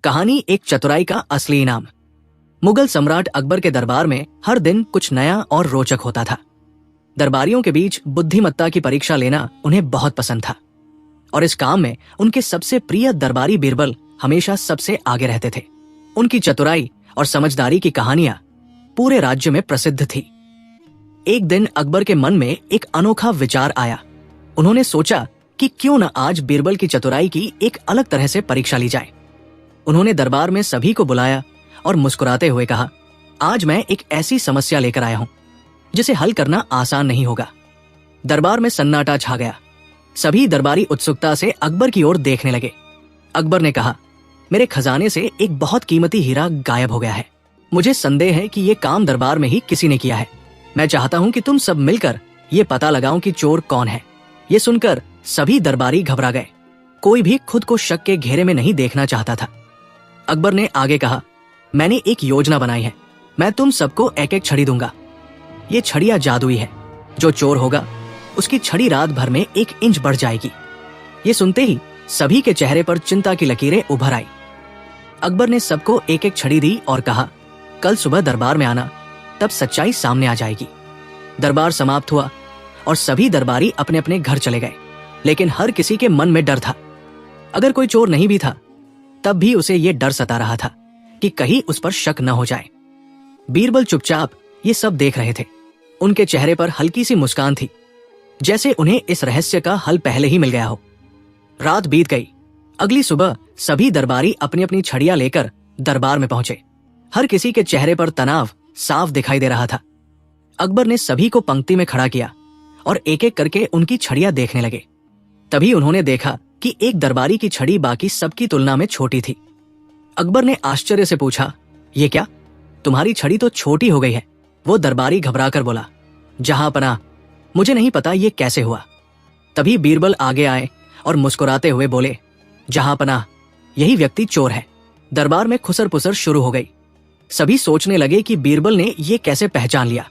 कहानी एक चतुराई का असली इनाम। मुगल सम्राट अकबर के दरबार में हर दिन कुछ नया और रोचक होता था। दरबारियों के बीच बुद्धिमत्ता की परीक्षा लेना उन्हें बहुत पसंद था और इस काम में उनके सबसे प्रिय दरबारी बीरबल हमेशा सबसे आगे रहते थे। उनकी चतुराई और समझदारी की कहानियां पूरे राज्य में प्रसिद्ध थी। एक दिन अकबर के मन में एक अनोखा विचार आया। उन्होंने सोचा कि क्यों न आज बीरबल की चतुराई की एक अलग तरह से परीक्षा ली जाए। उन्होंने दरबार में सभी को बुलाया और मुस्कुराते हुए कहा, आज मैं एक ऐसी समस्या लेकर आया हूं जिसे हल करना आसान नहीं होगा। दरबार में सन्नाटा छा गया। सभी दरबारी उत्सुकता से अकबर की ओर देखने लगे। अकबर ने कहा, मेरे खजाने से एक बहुत कीमती हीरा गायब हो गया है। मुझे संदेह है कि यह काम दरबार में ही किसी ने किया है। मैं चाहता हूं कि तुम सब मिलकर ये पता लगाओ कि चोर कौन है। ये सुनकर सभी दरबारी घबरा गए। कोई भी खुद को शक के घेरे में नहीं देखना चाहता था। अकबर ने आगे कहा, मैंने एक योजना बनाई है। मैं तुम सबको एक एक छड़ी दूंगा। ये छड़ियां जादुई है। जो चोर होगा उसकी छड़ी रात भर में 1 इंच बढ़ जाएगी। ये सुनते ही सभी के चेहरे पर चिंता की लकीरें उभर आई। अकबर ने सबको एक एक छड़ी दी और कहा, कल सुबह दरबार में आना, तब सच्चाई सामने आ जाएगी। दरबार समाप्त हुआ और सभी दरबारी अपने अपने घर चले गए। लेकिन हर किसी के मन में डर था। अगर कोई चोर नहीं भी था तब भी उसे यह डर सता रहा था कि कहीं उस पर शक न हो जाए। बीरबल चुपचाप ये सब देख रहे थे। उनके चेहरे पर हल्की सी मुस्कान थी, जैसे उन्हें इस रहस्य का हल पहले ही मिल गया हो। रात बीत गई। अगली सुबह सभी दरबारी अपनी अपनी छड़ियां लेकर दरबार में पहुंचे। हर किसी के चेहरे पर तनाव साफ दिखाई दे रहा था। अकबर ने सभी को पंक्ति में खड़ा किया और एक एक करके उनकी छड़ियां देखने लगे। तभी उन्होंने देखा कि एक दरबारी की छड़ी बाकी सबकी तुलना में छोटी थी। अकबर ने आश्चर्य से पूछा, ये क्या? तुम्हारी छड़ी तो छोटी हो गई है। वो दरबारी घबराकर बोला, जहां पनाह, मुझे नहीं पता ये कैसे हुआ। तभी बीरबल आगे आए और मुस्कुराते हुए बोले, जहां पनाह, यही व्यक्ति चोर है। दरबार में खुसर पुसर शुरू हो गई। सभी सोचने लगे कि बीरबल ने ये कैसे पहचान लिया।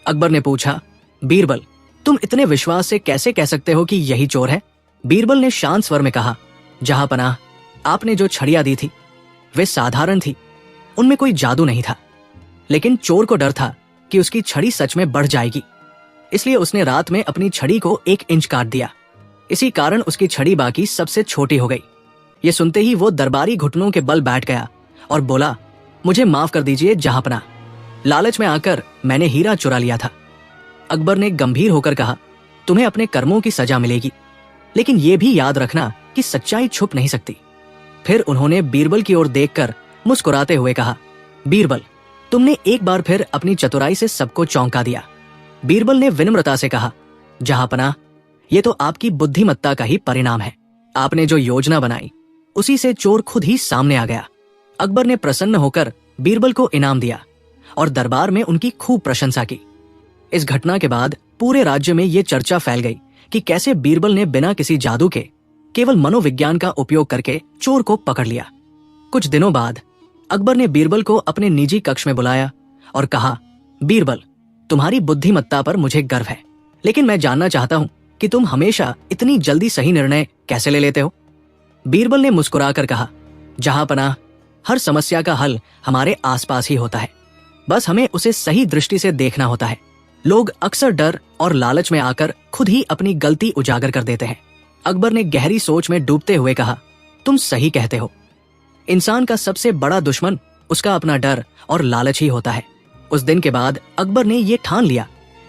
अकबर ने पूछा, बीरबल, तुम इतने विश्वास से कैसे कह सकते हो कि यही चोर है? बीरबल ने शांत स्वर में कहा, जहां पनाह, आपने जो छड़ियां दी थी वे साधारण थी। उनमें कोई जादू नहीं था। लेकिन चोर को डर था कि उसकी छड़ी सच में बढ़ जाएगी, इसलिए उसने रात में अपनी छड़ी को 1 इंच काट दिया। इसी कारण उसकी छड़ी बाकी सबसे छोटी हो गई। ये सुनते ही वो दरबारी घुटनों के बल बैठ गया और बोला, मुझे माफ कर दीजिए जहां पनाह, लालच में आकर मैंने हीरा चुरा लिया था। अकबर ने गंभीर होकर कहा, तुम्हें अपने कर्मों की सजा मिलेगी, लेकिन यह भी याद रखना कि सच्चाई छुप नहीं सकती। फिर उन्होंने बीरबल की ओर देखकर मुस्कुराते हुए कहा, बीरबल, तुमने एक बार फिर अपनी चतुराई से सबको चौंका दिया। बीरबल ने विनम्रता से कहा, जहां पनाह, ये तो आपकी बुद्धिमत्ता का ही परिणाम है। आपने जो योजना बनाई उसी से चोर खुद ही सामने आ गया। अकबर ने प्रसन्न होकर बीरबल को इनाम दिया और दरबार में उनकी खूब प्रशंसा की। इस घटना के बाद पूरे राज्य में ये चर्चा फैल गई कि कैसे बीरबल ने बिना किसी जादू के केवल मनोविज्ञान का उपयोग करके चोर को पकड़ लिया। कुछ दिनों बाद अकबर ने बीरबल को अपने निजी कक्ष में बुलाया और कहा, बीरबल, तुम्हारी बुद्धिमत्ता पर मुझे गर्व है, लेकिन मैं जानना चाहता हूं कि तुम हमेशा इतनी जल्दी सही निर्णय कैसे ले लेते हो? बीरबल ने मुस्कुराकर कहा, जहां पनाह, हर समस्या का हल हमारे आसपास ही होता है। बस हमें उसे सही दृष्टि से देखना होता है। लोग अक्सर डर और लालच में आकर खुद ही अपनी गलती उजागर कर देते हैं। अकबर ने गहरी सोच में डूबते हुए कहा, तुम सही कहते हो। इंसान का सबसे बड़ा दुश्मन उसका अपना डर और लालच ही होता है। उस दिन के बाद अकबर ने यह ठान लिया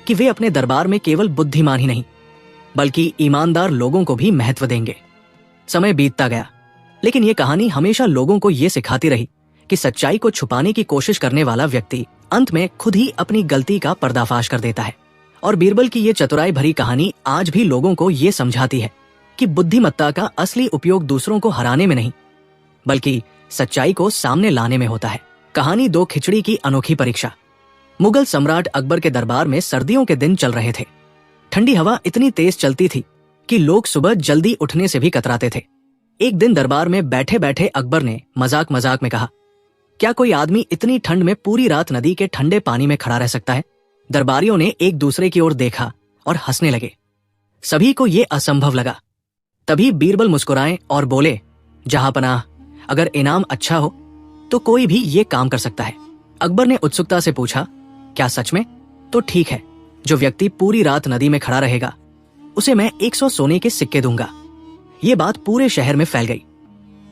कि वे अपने दरबार में केवल बुद्धिमान ही नहीं बल्कि ईमानदार लोगों को भी महत्व देंगे। समय बीतता गया, लेकिन यह कहानी हमेशा लोगों को यह सिखाती रही कि सच्चाई को छुपाने की कोशिश करने वाला व्यक्ति अंत में खुद ही अपनी गलती का पर्दाफाश कर देता है। और बीरबल की ये चतुराई भरी कहानी आज भी लोगों को ये समझाती है कि बुद्धिमत्ता का असली उपयोग दूसरों को हराने में नहीं बल्कि सच्चाई को सामने लाने में होता है। कहानी 2 खिचड़ी की अनोखी परीक्षा। मुगल सम्राट अकबर के दरबार में सर्दियों के दिन चल रहे थे। ठंडी हवा इतनी तेज चलती थी कि लोग सुबह जल्दी उठने से भी कतराते थे। एक दिन दरबार में बैठे बैठे अकबर ने मजाक मजाक में कहा, क्या कोई आदमी इतनी ठंड में पूरी रात नदी के ठंडे पानी में खड़ा रह सकता है? दरबारियों ने एक दूसरे की ओर देखा और हंसने लगे। सभी को यह असंभव लगा। तभी बीरबल मुस्कुराए और बोले, जहां पनाह, अगर इनाम अच्छा हो तो कोई भी ये काम कर सकता है। अकबर ने उत्सुकता से पूछा, क्या सच में? तो ठीक है, जो व्यक्ति पूरी रात नदी में खड़ा रहेगा उसे मैं 100 सोने के सिक्के दूंगा। ये बात पूरे शहर में फैल गई।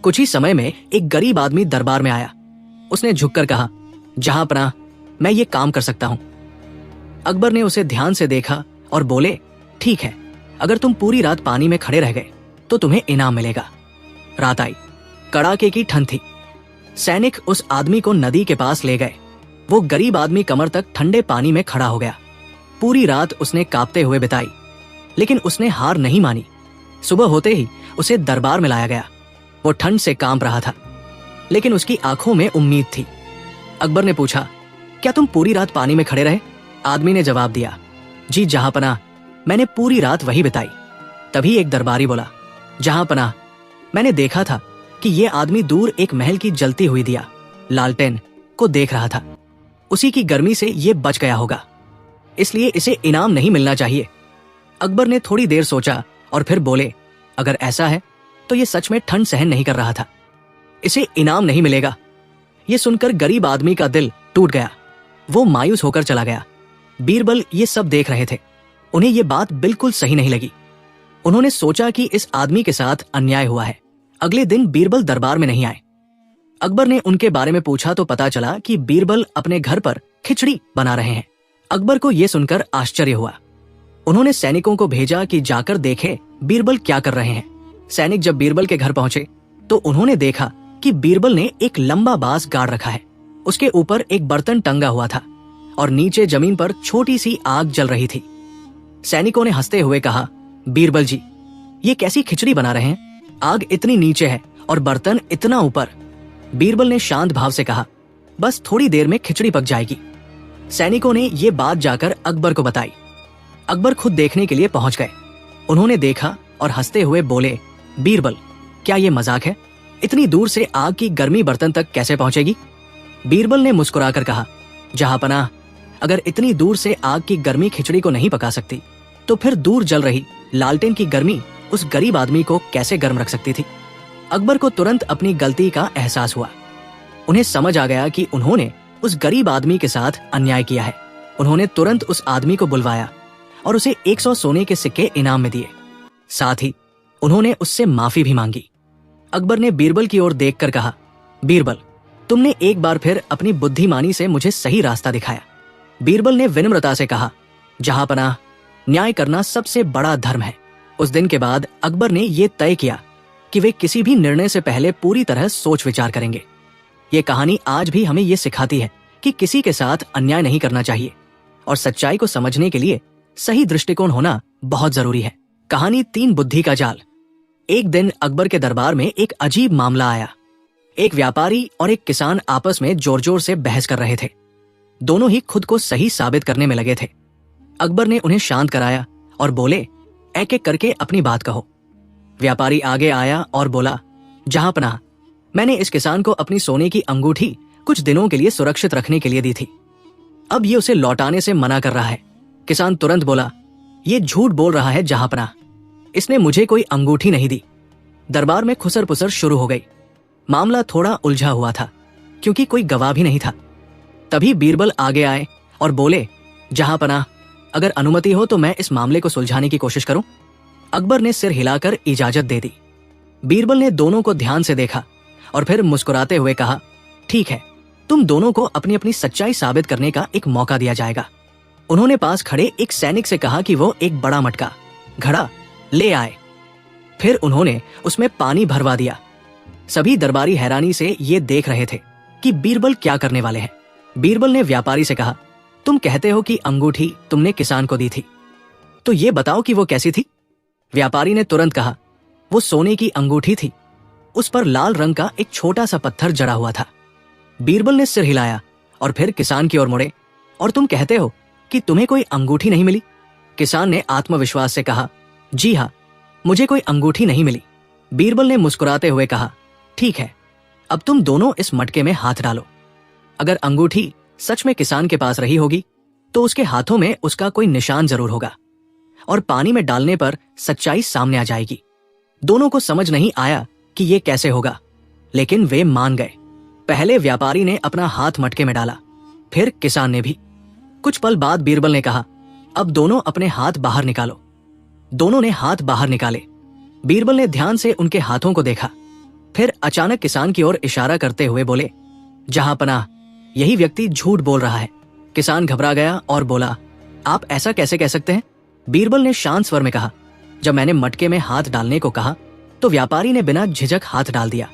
कुछ ही समय में एक गरीब आदमी दरबार में आया। उसने झुककर कहा, जहांपनाह, मैं ये काम कर सकता हूं। अकबर ने उसे ध्यान से देखा और बोले, ठीक है, अगर तुम पूरी रात पानी में खड़े रह गए तो तुम्हें इनाम मिलेगा। रात आई, कड़ाके की ठंड थी। सैनिक उस आदमी को नदी के पास ले गए। वो गरीब आदमी कमर तक ठंडे पानी में खड़ा हो गया। पूरी रात उसने कांपते हुए बिताई, लेकिन उसने हार नहीं मानी। सुबह होते ही उसे दरबार में लाया गया। वो ठंड से कांप रहा था, लेकिन उसकी आंखों में उम्मीद थी। अकबर ने पूछा, क्या तुम पूरी रात पानी में खड़े रहे? आदमी ने जवाब दिया, जी जहांपनाह, मैंने पूरी रात वही बिताई। तभी एक दरबारी बोला, जहांपनाह, मैंने देखा था कि ये आदमी दूर एक महल की जलती हुई दिया लालटेन को देख रहा था। उसी की गर्मी से ये बच गया होगा, इसलिए इसे इनाम नहीं मिलना चाहिए। अकबर ने थोड़ी देर सोचा और फिर बोले, अगर ऐसा है तो ये सच में ठंड सहन नहीं कर रहा था, इसे इनाम नहीं मिलेगा। ये सुनकर गरीब आदमी का दिल टूट गया। वो मायूस होकर चला गया। बीरबल ये सब देख रहे थे। उन्हें ये बात बिल्कुल सही नहीं लगी। उन्होंने सोचा कि इस आदमी के साथ अन्याय हुआ है। अगले दिन बीरबल दरबार में नहीं आए। अकबर ने उनके बारे में पूछा तो पता चला कि बीरबल अपने घर पर खिचड़ी बना रहे हैं। अकबर को यह सुनकर आश्चर्य हुआ। उन्होंने सैनिकों को भेजा कि जाकर देखे बीरबल क्या कर रहे हैं। सैनिक जब बीरबल के घर पहुंचे तो उन्होंने देखा कि बीरबल ने एक लंबा बांस गाड़ रखा है। उसके ऊपर एक बर्तन टंगा हुआ था और नीचे जमीन पर छोटी सी आग जल रही थी। सैनिकों ने हंसते हुए कहा, बीरबल जी, ये कैसी खिचड़ी बना रहे हैं? आग इतनी नीचे है और बर्तन इतना ऊपर। बीरबल ने शांत भाव से कहा, बस थोड़ी देर में खिचड़ी पक जाएगी। सैनिकों ने ये बात जाकर अकबर को बताई। अकबर खुद देखने के लिए पहुंच गए। उन्होंने देखा और हंसते हुए बोले, बीरबल, क्या ये मजाक है? इतनी दूर से आग की गर्मी बर्तन तक कैसे पहुंचेगी? बीरबल ने मुस्कुराकर कहा, जहांपनाह, अगर इतनी दूर से आग की गर्मी खिचड़ी को नहीं पका सकती तो फिर दूर जल रही लालटेन की गर्मी उस गरीब आदमी को कैसे गर्म रख सकती थी? अकबर को तुरंत अपनी गलती का एहसास हुआ। उन्हें समझ आ गया कि उन्होंने उस गरीब आदमी के साथ अन्याय किया है। उन्होंने तुरंत उस आदमी को बुलवाया और उसे 100 सोने के सिक्के इनाम में दिए। साथ ही उन्होंने उससे माफी भी मांगी। अकबर ने बीरबल की ओर देखकर कहा, बीरबल, तुमने एक बार फिर अपनी बुद्धिमानी से मुझे सही रास्ता दिखाया। बीरबल ने विनम्रता से कहा, जहांपनाह, न्याय करना सबसे बड़ा धर्म है। उस दिन के बाद अकबर ने यह तय किया कि वे किसी भी निर्णय से पहले पूरी तरह सोच विचार करेंगे। ये कहानी आज भी हमें ये सिखाती है कि किसी के साथ अन्याय नहीं करना चाहिए और सच्चाई को समझने के लिए सही दृष्टिकोण होना बहुत जरूरी है। कहानी 3 बुद्धि का जाल। एक दिन अकबर के दरबार में एक अजीब मामला आया। एक व्यापारी और एक किसान आपस में जोर जोर से बहस कर रहे थे। दोनों ही खुद को सही साबित करने में लगे थे। अकबर ने उन्हें शांत कराया और बोले, एक एक करके अपनी बात कहो। व्यापारी आगे आया और बोला, जहांपनाह, मैंने इस किसान को अपनी सोने की अंगूठी कुछ दिनों के लिए सुरक्षित रखने के लिए दी थी। अब ये उसे लौटाने से मना कर रहा है। किसान तुरंत बोला, ये झूठ बोल रहा है जहांपनाह, इसने मुझे कोई अंगूठी नहीं दी। दरबार में खुसर पुसर शुरू हो गई। मामला थोड़ा उलझा हुआ था क्योंकि कोई गवाह भी नहीं था। तभी बीरबल आगे आए और बोले, जहांपनाह, अगर अनुमति हो तो मैं इस मामले को सुलझाने की कोशिश करूं। अकबर ने सिर हिलाकर इजाजत दे दी। बीरबल ने दोनों को ध्यान से देखा और फिर मुस्कुराते हुए कहा, ठीक है, तुम दोनों को अपनी अपनी सच्चाई साबित करने का एक मौका दिया जाएगा। उन्होंने पास खड़े एक सैनिक से कहा कि वो एक बड़ा मटका घड़ा ले आए। फिर उन्होंने उसमें पानी भरवा दिया। सभी दरबारी हैरानी से ये देख रहे थे कि बीरबल क्या करने वाले हैं। बीरबल ने व्यापारी से कहा, तुम कहते हो कि अंगूठी तुमने किसान को दी थी, तो ये बताओ कि वो कैसी थी? व्यापारी ने तुरंत कहा, वो सोने की अंगूठी थी। उस पर लाल रंग का एक छोटा सा पत्थर जड़ा हुआ था। बीरबल ने सिर हिलाया और फिर किसान की ओर मुड़े, और तुम कहते हो कि तुम्हें कोई अंगूठी नहीं मिली? किसान ने आत्मविश्वास से कहा, जी हाँ, मुझे कोई अंगूठी नहीं मिली। बीरबल ने मुस्कुराते हुए कहा, ठीक है, अब तुम दोनों इस मटके में हाथ डालो। अगर अंगूठी सच में किसान के पास रही होगी तो उसके हाथों में उसका कोई निशान जरूर होगा और पानी में डालने पर सच्चाई सामने आ जाएगी। दोनों को समझ नहीं आया कि ये कैसे होगा, लेकिन वे मान गए। पहले व्यापारी ने अपना हाथ मटके में डाला, फिर किसान ने भी। कुछ पल बाद बीरबल ने कहा, अब दोनों अपने हाथ बाहर निकालो। दोनों ने हाथ बाहर निकाले। बीरबल ने ध्यान से उनके हाथों को देखा, फिर अचानक किसान की ओर इशारा करते हुए बोले, जहां पनाह, यही व्यक्ति झूठ बोल रहा है। किसान घबरा गया और बोला, आप ऐसा कैसे कह सकते हैं? बीरबल ने शांत स्वर में कहा, जब मैंने मटके में हाथ डालने को कहा तो व्यापारी ने बिना झिझक हाथ डाल दिया,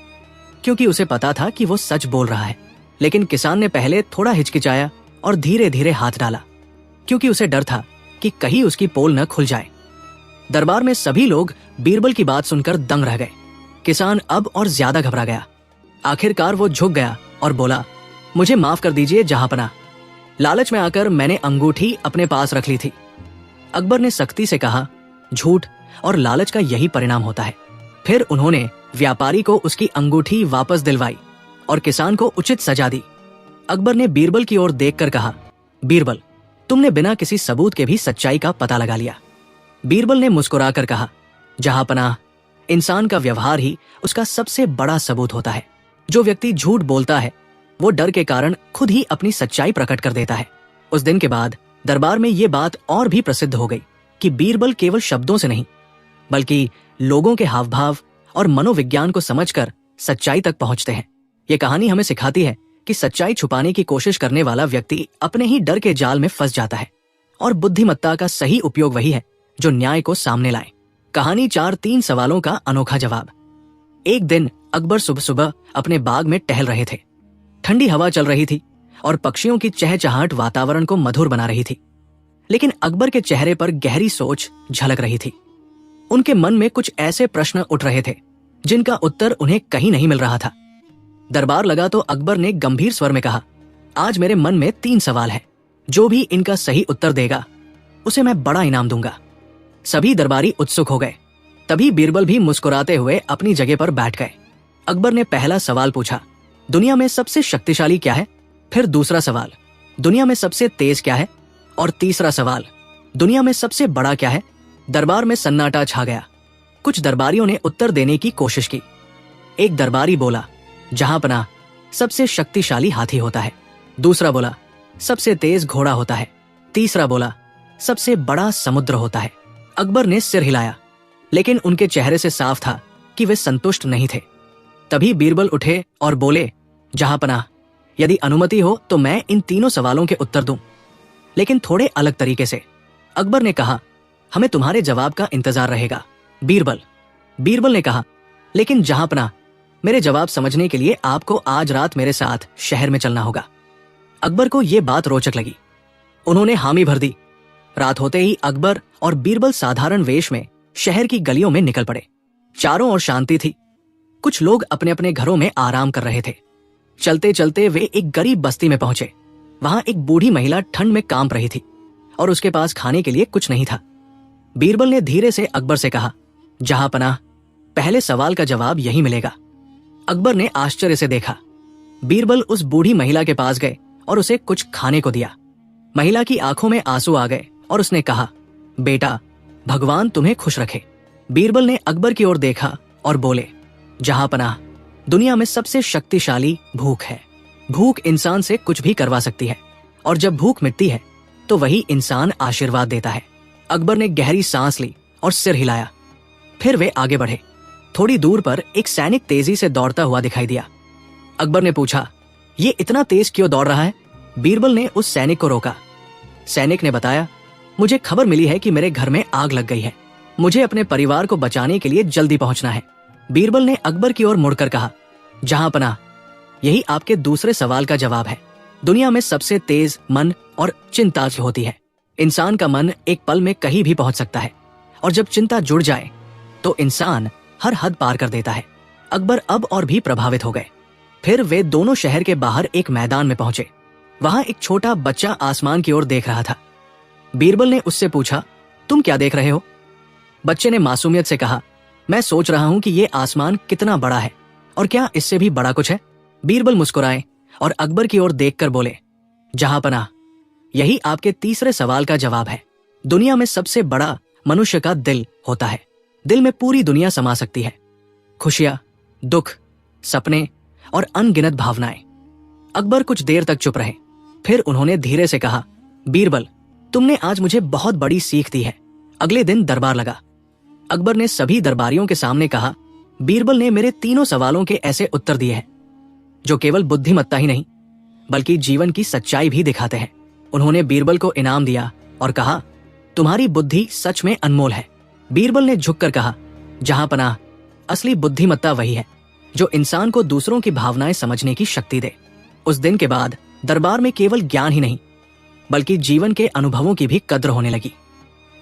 क्योंकि उसे पता था कि वो सच बोल रहा है। लेकिन किसान ने पहले थोड़ा हिचकिचाया और धीरे धीरे हाथ डाला, क्योंकि उसे डर था कि कहीं उसकी पोल न खुल जाए। दरबार में सभी लोग बीरबल की बात सुनकर दंग रह गए। किसान अब और ज्यादा घबरा गया। आखिरकार वो झुक गया और बोला, मुझे माफ कर दीजिए जहांपनाह, लालच में आकर मैंने अंगूठी अपने पास रख ली थी। अकबर ने सख्ती से कहा, झूठ और लालच का यही परिणाम होता है। फिर उन्होंने व्यापारी को उसकी अंगूठी वापस दिलवाई और किसान को उचित सजा दी। अकबर ने बीरबल की ओर देखकर कहा, बीरबल, तुमने बिना किसी सबूत के भी सच्चाई का पता लगा लिया। बीरबल ने मुस्कुराकर कहा, जहांपनाह, इंसान का व्यवहार ही उसका सबसे बड़ा सबूत होता है। जो व्यक्ति झूठ बोलता है वो डर के कारण खुद ही अपनी सच्चाई प्रकट कर देता है। उस दिन के बाद दरबार में ये बात और भी प्रसिद्ध हो गई कि बीरबल केवल शब्दों से नहीं, बल्कि लोगों के हाव भाव और मनोविज्ञान को समझकर सच्चाई तक पहुंचते हैं। ये कहानी हमें सिखाती है कि सच्चाई छुपाने की कोशिश करने वाला व्यक्ति अपने ही डर के जाल में फंस जाता है, और बुद्धिमत्ता का सही उपयोग वही है जो न्याय को सामने लाए। कहानी 4-3 सवालों का अनोखा जवाब। एक दिन अकबर सुबह सुबह अपने बाग में टहल रहे थे। ठंडी हवा चल रही थी और पक्षियों की चहचहाहट वातावरण को मधुर बना रही थी। लेकिन अकबर के चेहरे पर गहरी सोच झलक रही थी। उनके मन में कुछ ऐसे प्रश्न उठ रहे थे जिनका उत्तर उन्हें कहीं नहीं मिल रहा था। दरबार लगा तो अकबर ने गंभीर स्वर में कहा, आज मेरे मन में 3 सवाल हैं। जो भी इनका सही उत्तर देगा उसे मैं बड़ा इनाम दूंगा। सभी दरबारी उत्सुक हो गए। तभी बीरबल भी मुस्कुराते हुए अपनी जगह पर बैठ गए। अकबर ने पहला सवाल पूछा, दुनिया में सबसे शक्तिशाली क्या है? फिर दूसरा सवाल, दुनिया में सबसे तेज क्या है? और तीसरा सवाल, दुनिया में सबसे बड़ा क्या है? दरबार में सन्नाटा छा गया। कुछ दरबारियों ने उत्तर देने की कोशिश की। एक दरबारी बोला, जहांपनाह, सबसे शक्तिशाली हाथी होता है। दूसरा बोला, सबसे तेज घोड़ा होता है। तीसरा बोला, सबसे बड़ा समुद्र होता है। अकबर ने सिर हिलाया, लेकिन उनके चेहरे से साफ था कि वे संतुष्ट नहीं थे। तभी बीरबल उठे और बोले, जहांपनाह, यदि अनुमति हो तो मैं इन तीनों सवालों के उत्तर दूं, लेकिन थोड़े अलग तरीके से। अकबर ने कहा, हमें तुम्हारे जवाब का इंतजार रहेगा बीरबल ने कहा, लेकिन जहांपनाह, मेरे जवाब समझने के लिए आपको आज रात मेरे साथ शहर में चलना होगा। अकबर को यह बात रोचक लगी। उन्होंने हामी भर दी। रात होते ही अकबर और बीरबल साधारण वेश में शहर की गलियों में निकल पड़े। चारों ओर शांति थी। कुछ लोग अपने अपने घरों में आराम कर रहे थे। चलते चलते वे एक गरीब बस्ती में पहुंचे। वहां एक बूढ़ी महिला ठंड में कांप रही थी और उसके पास खाने के लिए कुछ नहीं था। बीरबल ने धीरे से अकबर से कहा, जहांपनाह, पहले सवाल का जवाब यही मिलेगा। अकबर ने आश्चर्य से देखा। बीरबल उस बूढ़ी महिला के पास गए और उसे कुछ खाने को दिया। महिला की आंखों में आंसू आ गए और उसने कहा, बेटा, भगवान तुम्हें खुश रखे। बीरबल ने अकबर की ओर देखा और बोले, जहांपनाह, दुनिया में सबसे शक्तिशाली भूख है। भूख इंसान से कुछ भी करवा सकती है, और जब भूख मिटती है तो वही इंसान आशीर्वाद देता है। अकबर ने गहरी सांस ली और सिर हिलाया। फिर वे आगे बढ़े। थोड़ी दूर पर एक सैनिक तेजी से दौड़ता हुआ दिखाई दिया। अकबर ने पूछा, ये इतना तेज क्यों दौड़ रहा है? बीरबल ने उस सैनिक को रोका। सैनिक ने बताया, मुझे खबर मिली है कि मेरे घर में आग लग गई है। मुझे अपने परिवार को बचाने के लिए जल्दी पहुंचना है। बीरबल ने अकबर की ओर मुड़कर कहा, जहांपनाह, यही आपके दूसरे सवाल का जवाब है। दुनिया में सबसे तेज मन और चिंता होती है। इंसान का मन एक पल में कहीं भी पहुंच सकता है, और जब चिंता जुड़ जाए तो इंसान हर हद पार कर देता है। अकबर अब और भी प्रभावित हो गए। फिर वे दोनों शहर के बाहर एक मैदान में पहुंचे। वहां एक छोटा बच्चा आसमान की ओर देख रहा था। बीरबल ने उससे पूछा, तुम क्या देख रहे हो? बच्चे ने मासूमियत से कहा, मैं सोच रहा हूं कि ये आसमान कितना बड़ा है, और क्या इससे भी बड़ा कुछ है? बीरबल मुस्कुराए और अकबर की ओर देखकर बोले, जहांपनाह, यही आपके तीसरे सवाल का जवाब है। दुनिया में सबसे बड़ा मनुष्य का दिल होता है। दिल में पूरी दुनिया समा सकती है। खुशियां, दुख, सपने और अनगिनत भावनाएं। अकबर कुछ देर तक चुप रहे। फिर उन्होंने धीरे से कहा, बीरबल, तुमने आज मुझे बहुत बड़ी सीख दी है। अगले दिन दरबार लगा। अकबर ने सभी दरबारियों के सामने कहा, बीरबल ने मेरे तीनों सवालों के ऐसे उत्तर दिए हैं जो केवल बुद्धिमत्ता ही नहीं बल्कि जीवन की सच्चाई भी दिखाते हैं। उन्होंने बीरबल को इनाम दिया और कहा, तुम्हारी बुद्धि सच में अनमोल है। बीरबल ने झुककर कहा, जहां पनाह, असली बुद्धिमत्ता वही है जो इंसान को दूसरों की भावनाएं समझने की शक्ति दे। उस दिन के बाद दरबार में केवल ज्ञान ही नहीं बल्कि जीवन के अनुभवों की भी कद्र होने लगी।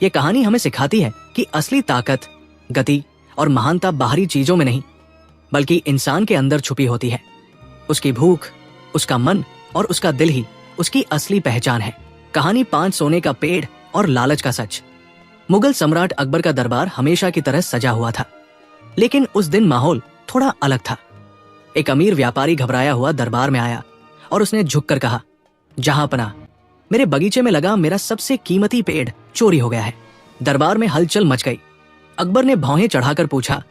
ये कहानी हमें सिखाती है कि असली ताकत, गति और महानता बाहरी चीजों में नहीं बल्कि इंसान के अंदर छुपी होती है। उसकी भूख, उसका मन और उसका दिल ही उसकी असली पहचान है। कहानी 5 सोने का पेड़ और लालच का सच। मुगल सम्राट अकबर का दरबार हमेशा की तरह सजा हुआ था, लेकिन उस दिन माहौल थोड़ा अलग था। एक अमीर व्यापारी घबराया हुआ दरबार में आया और उसने झुककर कहा, जहां पनाह, मेरे बगीचे में लगा मेरा सबसे कीमती पेड़ चोरी हो गया है। दरबार में हलचल मच गई। अकबर ने भौहें चढ़ाकर पूछा,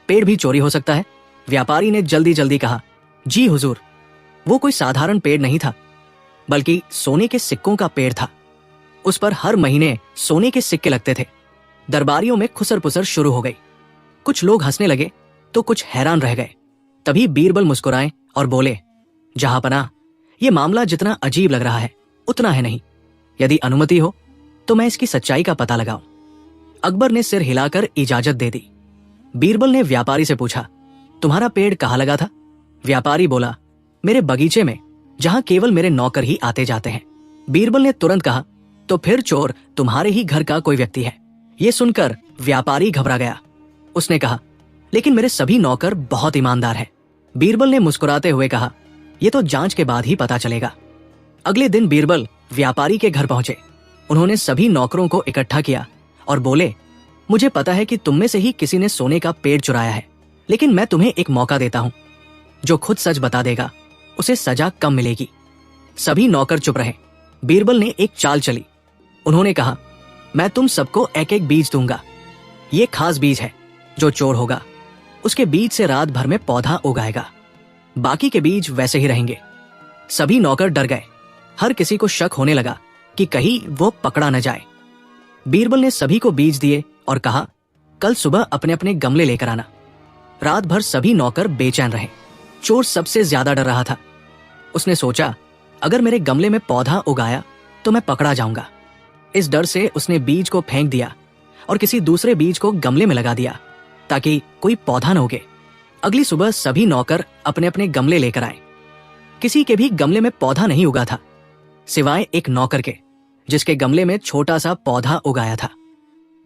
पेड़ भी चोरी हो सकता है? व्यापारी ने जल्दी जल्दी कहा, जी हुजूर, वो कोई साधारण पेड़ नहीं था बल्कि सोने के सिक्कों का पेड़ था। उस पर हर महीने सोने के सिक्के लगते थे। दरबारियों में खुसर पुसर शुरू हो गई। कुछ लोग हंसने लगे तो कुछ हैरान रह गए। तभी बीरबल मुस्कुराए और बोले, जहां पनाह, ये मामला जितना अजीब लग रहा है उतना है नहीं। यदि अनुमति हो तो मैं इसकी सच्चाई का पता लगाऊं। अकबर ने सिर हिलाकर इजाजत दे दी। बीरबल ने व्यापारी से पूछा, तुम्हारा पेड़ कहाँ लगा था? व्यापारी बोला, मेरे बगीचे में, जहां केवल मेरे नौकर ही आते जाते हैं। बीरबल ने तुरंत कहा, तो फिर चोर तुम्हारे ही घर का कोई व्यक्ति है। यह सुनकर व्यापारी घबरा गया। उसने कहा, लेकिन मेरे सभी नौकर बहुत ईमानदार हैं। बीरबल ने मुस्कुराते हुए कहा, यह तो जांच के बाद ही पता चलेगा। अगले दिन बीरबल व्यापारी के घर पहुंचे। उन्होंने सभी नौकरों को इकट्ठा किया और बोले, मुझे पता है कि तुम में से ही किसी ने सोने का पेड़ चुराया है, लेकिन मैं तुम्हें एक मौका देता हूं। जो खुद सच बता देगा उसे सजा कम मिलेगी। सभी नौकर चुप रहे। बीरबल ने एक चाल चली। उन्होंने कहा, मैं तुम सबको एक एक बीज दूंगा। ये खास बीज है। जो चोर होगा उसके बीज से रात भर में पौधा उगाएगा, बाकी के बीज वैसे ही रहेंगे। सभी नौकर डर गए। हर किसी को शक होने लगा कि कहीं वो पकड़ा न जाए। बीरबल ने सभी को बीज दिए और कहा, कल सुबह अपने अपने गमले लेकर आना। रात भर सभी नौकर बेचैन रहे। चोर सबसे ज्यादा डर रहा था। उसने सोचा, अगर मेरे गमले में पौधा उगाया तो मैं पकड़ा जाऊंगा। इस डर से उसने बीज को फेंक दिया और किसी दूसरे बीज को गमले में लगा दिया ताकि कोई पौधा न उगे। अगली सुबह सभी नौकर अपने अपने गमले लेकर आए। किसी के भी गमले में पौधा नहीं उगा था सिवाय एक नौकर के, जिसके गमले में छोटा सा पौधा उगाया था।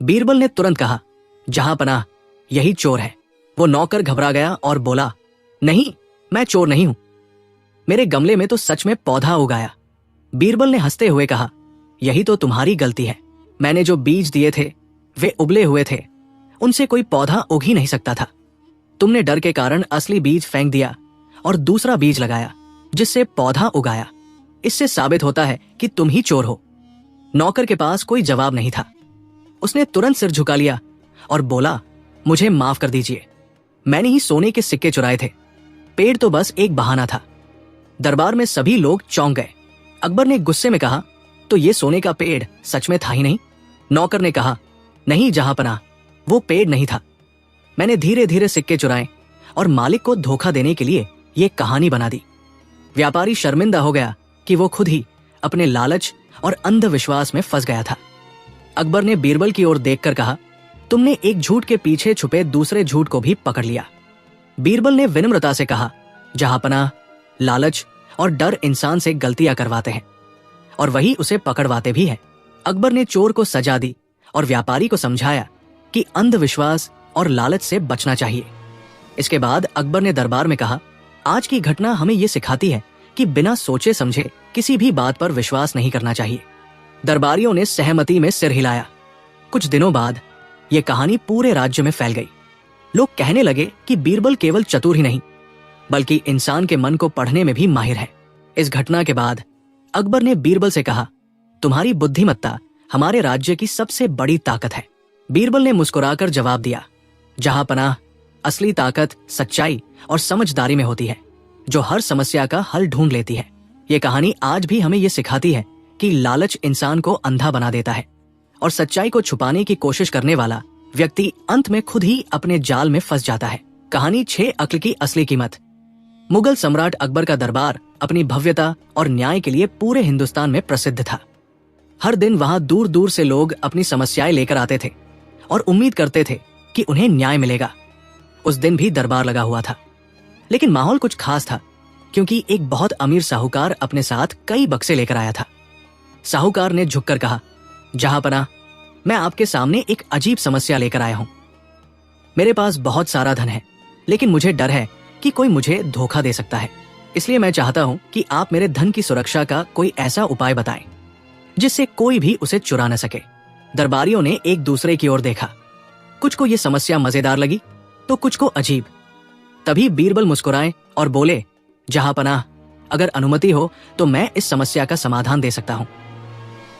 बीरबल ने तुरंत कहा, जहां पनाह, यही चोर है। वो नौकर घबरा गया और बोला, नहीं, मैं चोर नहीं हूं। मेरे गमले में तो सच में पौधा उगाया। बीरबल ने हंसते हुए कहा, यही तो तुम्हारी गलती है। मैंने जो बीज दिए थे वे उबले हुए थे, उनसे कोई पौधा उग ही नहीं सकता था। तुमने डर के कारण असली बीज फेंक दिया और दूसरा बीज लगाया जिससे पौधा उगाया। इससे साबित होता है कि तुम ही चोर हो। नौकर के पास कोई जवाब नहीं था। उसने तुरंत सिर झुका लिया और बोला, मुझे माफ कर दीजिए, मैंने ही सोने के सिक्के चुराए थे। पेड़ तो बस एक बहाना था। दरबार में सभी लोग चौंक गए। अकबर ने गुस्से में कहा, तो ये सोने का पेड़ सच में था ही नहीं? नौकर ने कहा, नहीं जहां पनाह, वो पेड़ नहीं था। मैंने धीरे धीरे सिक्के चुराए और मालिक को धोखा देने के लिए ये कहानी बना दी। व्यापारी शर्मिंदा हो गया कि वो खुद ही अपने लालच और अंधविश्वास में फंस गया था। अकबर ने बीरबल की ओर देखकर कहा, तुमने एक झूठ के पीछे छुपे दूसरे झूठ को भी पकड़ लिया। बीरबल ने विनम्रता से कहा, जहां पनाह, लालच और डर इंसान से गलतियां करवाते हैं और वही उसे पकड़वाते भी हैं। अकबर ने चोर को सजा दी और व्यापारी को समझाया कि अंधविश्वास और लालच से बचना चाहिए। इसके बाद अकबर ने दरबार में कहा, आज की घटना हमें यह सिखाती है कि बिना सोचे समझे किसी भी बात पर विश्वास नहीं करना चाहिए। दरबारियों ने सहमति में सिर हिलाया। कुछ दिनों बाद यह कहानी पूरे राज्य में फैल गई। लोग कहने लगे कि बीरबल केवल चतुर ही नहीं बल्कि इंसान के मन को पढ़ने में भी माहिर है। इस घटना के बाद अकबर ने बीरबल से कहा, तुम्हारी बुद्धिमत्ता हमारे राज्य की सबसे बड़ी ताकत है। बीरबल ने मुस्कुराकर जवाब दिया, जहां पनाह, असली ताकत सच्चाई और समझदारी में होती है, जो हर समस्या का हल ढूंढ लेती है। ये कहानी आज भी हमें ये सिखाती है कि लालच इंसान को अंधा बना देता है और सच्चाई को छुपाने की कोशिश करने वाला व्यक्ति अंत में खुद ही अपने जाल में फंस जाता है। कहानी 6 अक्ल की असली कीमत। मुगल सम्राट अकबर का दरबार अपनी भव्यता और न्याय के लिए पूरे हिंदुस्तान में प्रसिद्ध था। हर दिन वहां दूर दूर से लोग अपनी समस्याएं लेकर आते थे और उम्मीद करते थे कि उन्हें न्याय मिलेगा। उस दिन भी दरबार लगा हुआ था, लेकिन माहौल कुछ खास था, क्योंकि एक बहुत अमीर साहूकार अपने साथ कई बक्से लेकर आया था। साहूकार ने झुककर कहा, जहांपनाह, मैं आपके सामने एक अजीब समस्या लेकर आया हूं। मेरे पास बहुत सारा धन है, लेकिन मुझे डर है कि कोई मुझे धोखा दे सकता है। इसलिए मैं चाहता हूं कि आप मेरे धन की सुरक्षा का कोई ऐसा उपाय बताएं जिससे कोई भी उसे चुरा न सके। दरबारियों ने एक दूसरे की ओर देखा। कुछ को यह समस्या मजेदार लगी तो कुछ को अजीब। तभी बीरबल मुस्कुराए और बोले, जहांपनाह, अगर अनुमति हो तो मैं इस समस्या का समाधान दे सकता हूं।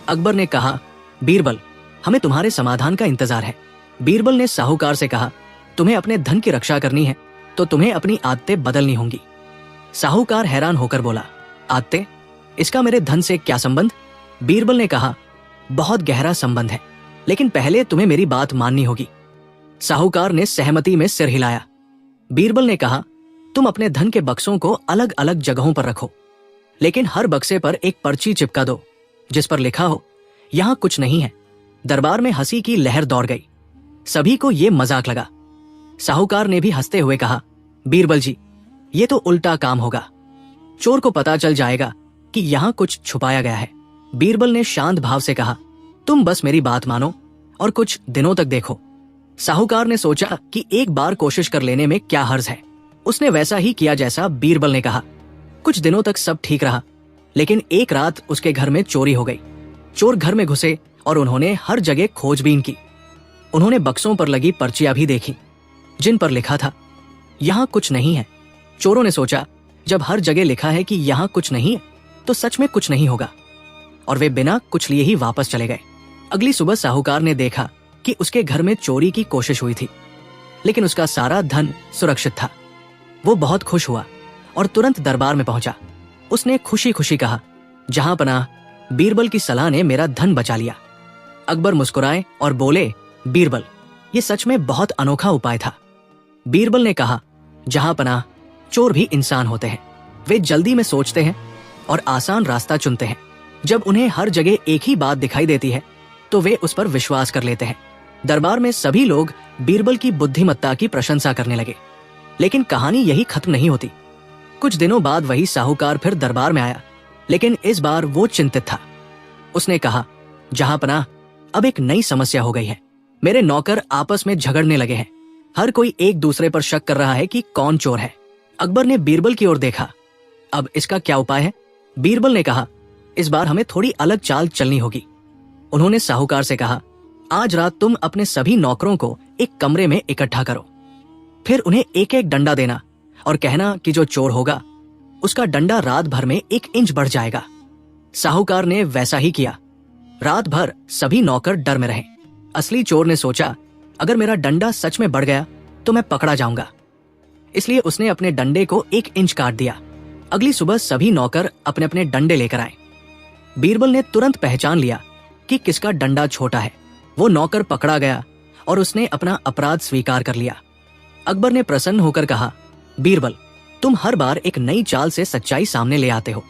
अकबर ने कहा, बीरबल, हमें तुम्हारे समाधान का इंतजार है। बीरबल ने साहूकार से कहा, तुम्हें अपने धन की रक्षा करनी है तो तुम्हें अपनी आदतें बदलनी होंगी। साहूकार हैरान होकर बोला, आदतें? इसका मेरे धन से क्या संबंध? बीरबल ने कहा, बहुत गहरा संबंध है, लेकिन पहले तुम्हें मेरी बात माननी होगी। साहूकार ने सहमति में सिर हिलाया। बीरबल ने कहा, तुम अपने धन के बक्सों को अलग अलग जगहों पर रखो, लेकिन हर बक्से पर एक पर्ची चिपका दो जिस पर लिखा हो, यहां कुछ नहीं है। दरबार में हंसी की लहर दौड़ गई। सभी को यह मजाक लगा। साहूकार ने भी हंसते हुए कहा, बीरबल जी, ये तो उल्टा काम होगा। चोर को पता चल जाएगा कि यहां कुछ छुपाया गया है। बीरबल ने शांत भाव से कहा, तुम बस मेरी बात मानो और कुछ दिनों तक देखो। साहूकार ने सोचा कि एक बार कोशिश कर लेने में क्या हर्ज है। उसने वैसा ही किया जैसा बीरबल ने कहा। कुछ दिनों तक सब ठीक रहा, लेकिन एक रात उसके घर में चोरी हो गई। चोर घर में घुसे और उन्होंने हर जगह खोजबीन की। उन्होंने बक्सों पर लगी पर्चियां भी देखी, जिन पर लिखा था, यहां कुछ नहीं है। चोरों ने सोचा, जब हर जगह लिखा है कि यहां कुछ नहीं है तो सच में कुछ नहीं होगा, और वे बिना कुछ लिए ही वापस चले गए। अगली सुबह साहूकार ने देखा कि उसके घर में चोरी की कोशिश हुई थी, लेकिन उसका सारा धन सुरक्षित था। वो बहुत खुश हुआ और तुरंत दरबार में पहुंचा। उसने खुशी खुशी कहा, जहांपनाह, बीरबल की सलाह ने मेरा धन बचा लिया। अकबर मुस्कुराए और बोले, बीरबल, ये सच में बहुत अनोखा उपाय था। बीरबल ने कहा, जहांपनाह, चोर भी इंसान होते हैं। वे जल्दी में सोचते हैं और आसान रास्ता चुनते हैं। जब उन्हें हर जगह एक ही बात दिखाई देती है तो वे उस पर विश्वास कर लेते हैं। दरबार में सभी लोग बीरबल की बुद्धिमत्ता की प्रशंसा करने लगे, लेकिन कहानी यही खत्म नहीं होती। कुछ दिनों बाद वही साहूकार फिर दरबार में आया, लेकिन इस बार वो चिंतित था। उसने कहा, जहांपनाह, अब एक नई समस्या हो गई है। मेरे नौकर आपस में झगड़ने लगे हैं। हर कोई एक दूसरे पर शक कर रहा है कि कौन चोर है। अकबर ने बीरबल की ओर देखा। अब इसका क्या उपाय है? बीरबल ने कहा, इस बार हमें थोड़ी अलग चाल चलनी होगी। उन्होंने साहूकार से कहा, आज रात तुम अपने सभी नौकरों को एक कमरे में इकट्ठा करो, फिर उन्हें एक एक डंडा देना और कहना कि जो चोर होगा उसका डंडा रात भर में 1 इंच बढ़ जाएगा। साहूकार ने वैसा ही किया। रात भर सभी नौकर डर में रहे। असली चोर ने सोचा, अगर मेरा डंडा सच में बढ़ गया तो मैं पकड़ा जाऊंगा। इसलिए उसने अपने डंडे को 1 इंच काट दिया। अगली सुबह सभी नौकर अपने अपने डंडे लेकर आए। बीरबल ने तुरंत पहचान लिया कि किसका डंडा छोटा है। वो नौकर पकड़ा गया और उसने अपना अपराध स्वीकार कर लिया। अकबर ने प्रसन्न होकर कहा, बीरबल, तुम हर बार एक नई चाल से सच्चाई सामने ले आते हो।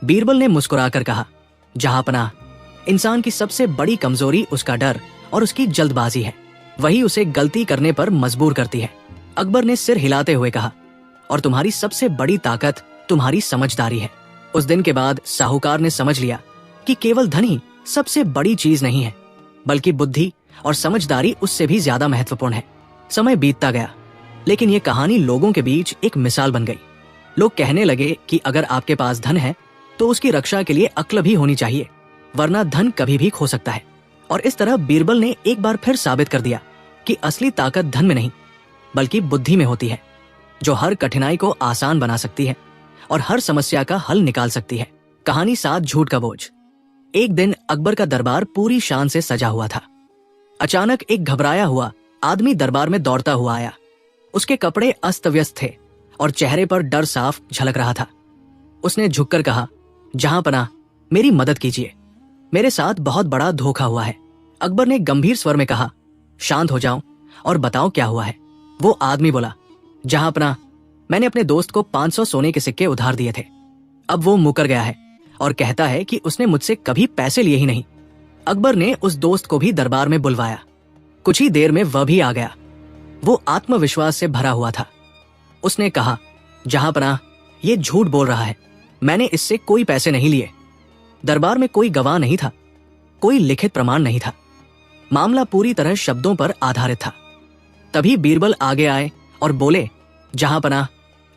बीरबल ने मुस्कुराकर कहा, जहांपनाह, इंसान की सबसे बड़ी कमजोरी उसका डर और उसकी जल्दबाजी है। वही उसे गलती करने पर मजबूर करती है। अकबर ने सिर हिलाते हुए कहा, और तुम्हारी सबसे बड़ी ताकत तुम्हारी समझदारी है। उस दिन के बाद साहूकार ने समझ लिया कि केवल धन ही सबसे बड़ी चीज नहीं है, बल्कि बुद्धि और समझदारी उससे भी ज्यादा महत्वपूर्ण है। समय बीतता गया, लेकिन ये कहानी लोगों के बीच एक मिसाल बन गई। लोग कहने लगे कि अगर आपके पास धन है तो उसकी रक्षा के लिए अक्ल भी होनी चाहिए, वरना धन कभी भी खो सकता है। और इस तरह बीरबल ने एक बार फिर साबित कर दिया कि असली ताकत धन में नहीं, बल्कि बुद्धि में होती है, जो हर कठिनाई को आसान बना सकती है और हर समस्या का हल निकाल सकती है। कहानी 7 झूठ का बोझ। एक दिन अकबर का दरबार पूरी शान से सजा हुआ था। अचानक एक घबराया हुआ आदमी दरबार में दौड़ता हुआ आया। उसके कपड़े अस्त व्यस्त थे और चेहरे पर डर साफ झलक रहा था। उसने झुककर कहा, जहां पनाह, मेरी मदद कीजिए, मेरे साथ बहुत बड़ा धोखा हुआ है। अकबर ने गंभीर स्वर में कहा, शांत हो जाओ और बताओ क्या हुआ है। वो आदमी बोला, जहां पनाह, मैंने अपने दोस्त को 500 सोने के सिक्के उधार दिए थे। अब वो मुकर गया है और कहता है कि उसने मुझसे कभी पैसे लिए ही नहीं। अकबर ने उस दोस्त को भी दरबार में बुलवाया। कुछ ही देर में वह भी आ गया। वो आत्मविश्वास से भरा हुआ था। उसने कहा, जहां पनाह, ये झूठ बोल रहा है, मैंने इससे कोई पैसे नहीं लिए। दरबार में कोई गवाह नहीं था, कोई लिखित प्रमाण नहीं था। मामला पूरी तरह शब्दों पर आधारित था। तभी बीरबल आगे आए और बोले, जहां पनाह,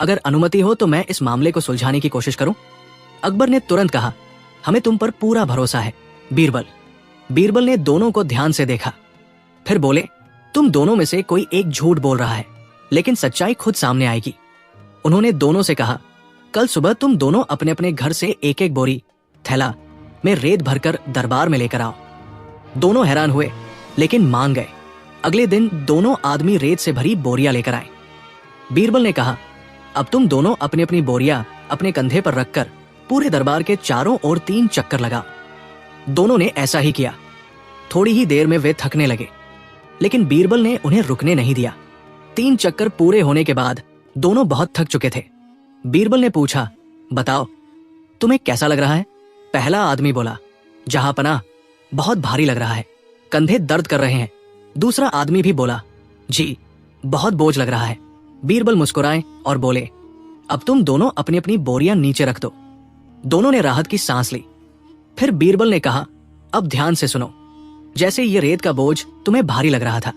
अगर अनुमति हो तो मैं इस मामले को सुलझाने की कोशिश करूं। अकबर ने तुरंत कहा, हमें तुम पर पूरा भरोसा है बीरबल। बीरबल ने दोनों को ध्यान से देखा, फिर बोले, तुम दोनों में से कोई एक झूठ बोल रहा है, लेकिन सच्चाई खुद सामने आएगी। उन्होंने दोनों से कहा, कल सुबह तुम दोनों अपने अपने घर से एक एक बोरी थैला में रेत भरकर दरबार में लेकर आओ। दोनों हैरान हुए लेकिन मान गए। अगले दिन दोनों आदमी रेत से भरी बोरियां लेकर आए। बीरबल ने कहा, अब तुम दोनों अपनी अपनी बोरियां अपने कंधे पर रखकर पूरे दरबार के चारों ओर 3 चक्कर लगाओ। दोनों ने ऐसा ही किया। थोड़ी ही देर में वे थकने लगे, लेकिन बीरबल ने उन्हें रुकने नहीं दिया। 3 चक्कर पूरे होने के बाद दोनों बहुत थक चुके थे। बीरबल ने पूछा, बताओ तुम्हें कैसा लग रहा है। पहला आदमी बोला, जहां पनाह, बहुत भारी लग रहा है, कंधे दर्द कर रहे हैं। दूसरा आदमी भी बोला, जी बहुत बोझ लग रहा है। बीरबल मुस्कुराए और बोले, अब तुम दोनों अपनी अपनी बोरियां नीचे रख दो। दोनों ने राहत की सांस ली। फिर बीरबल ने कहा, अब ध्यान से सुनो। जैसे ये रेत का बोझ तुम्हें भारी लग रहा था,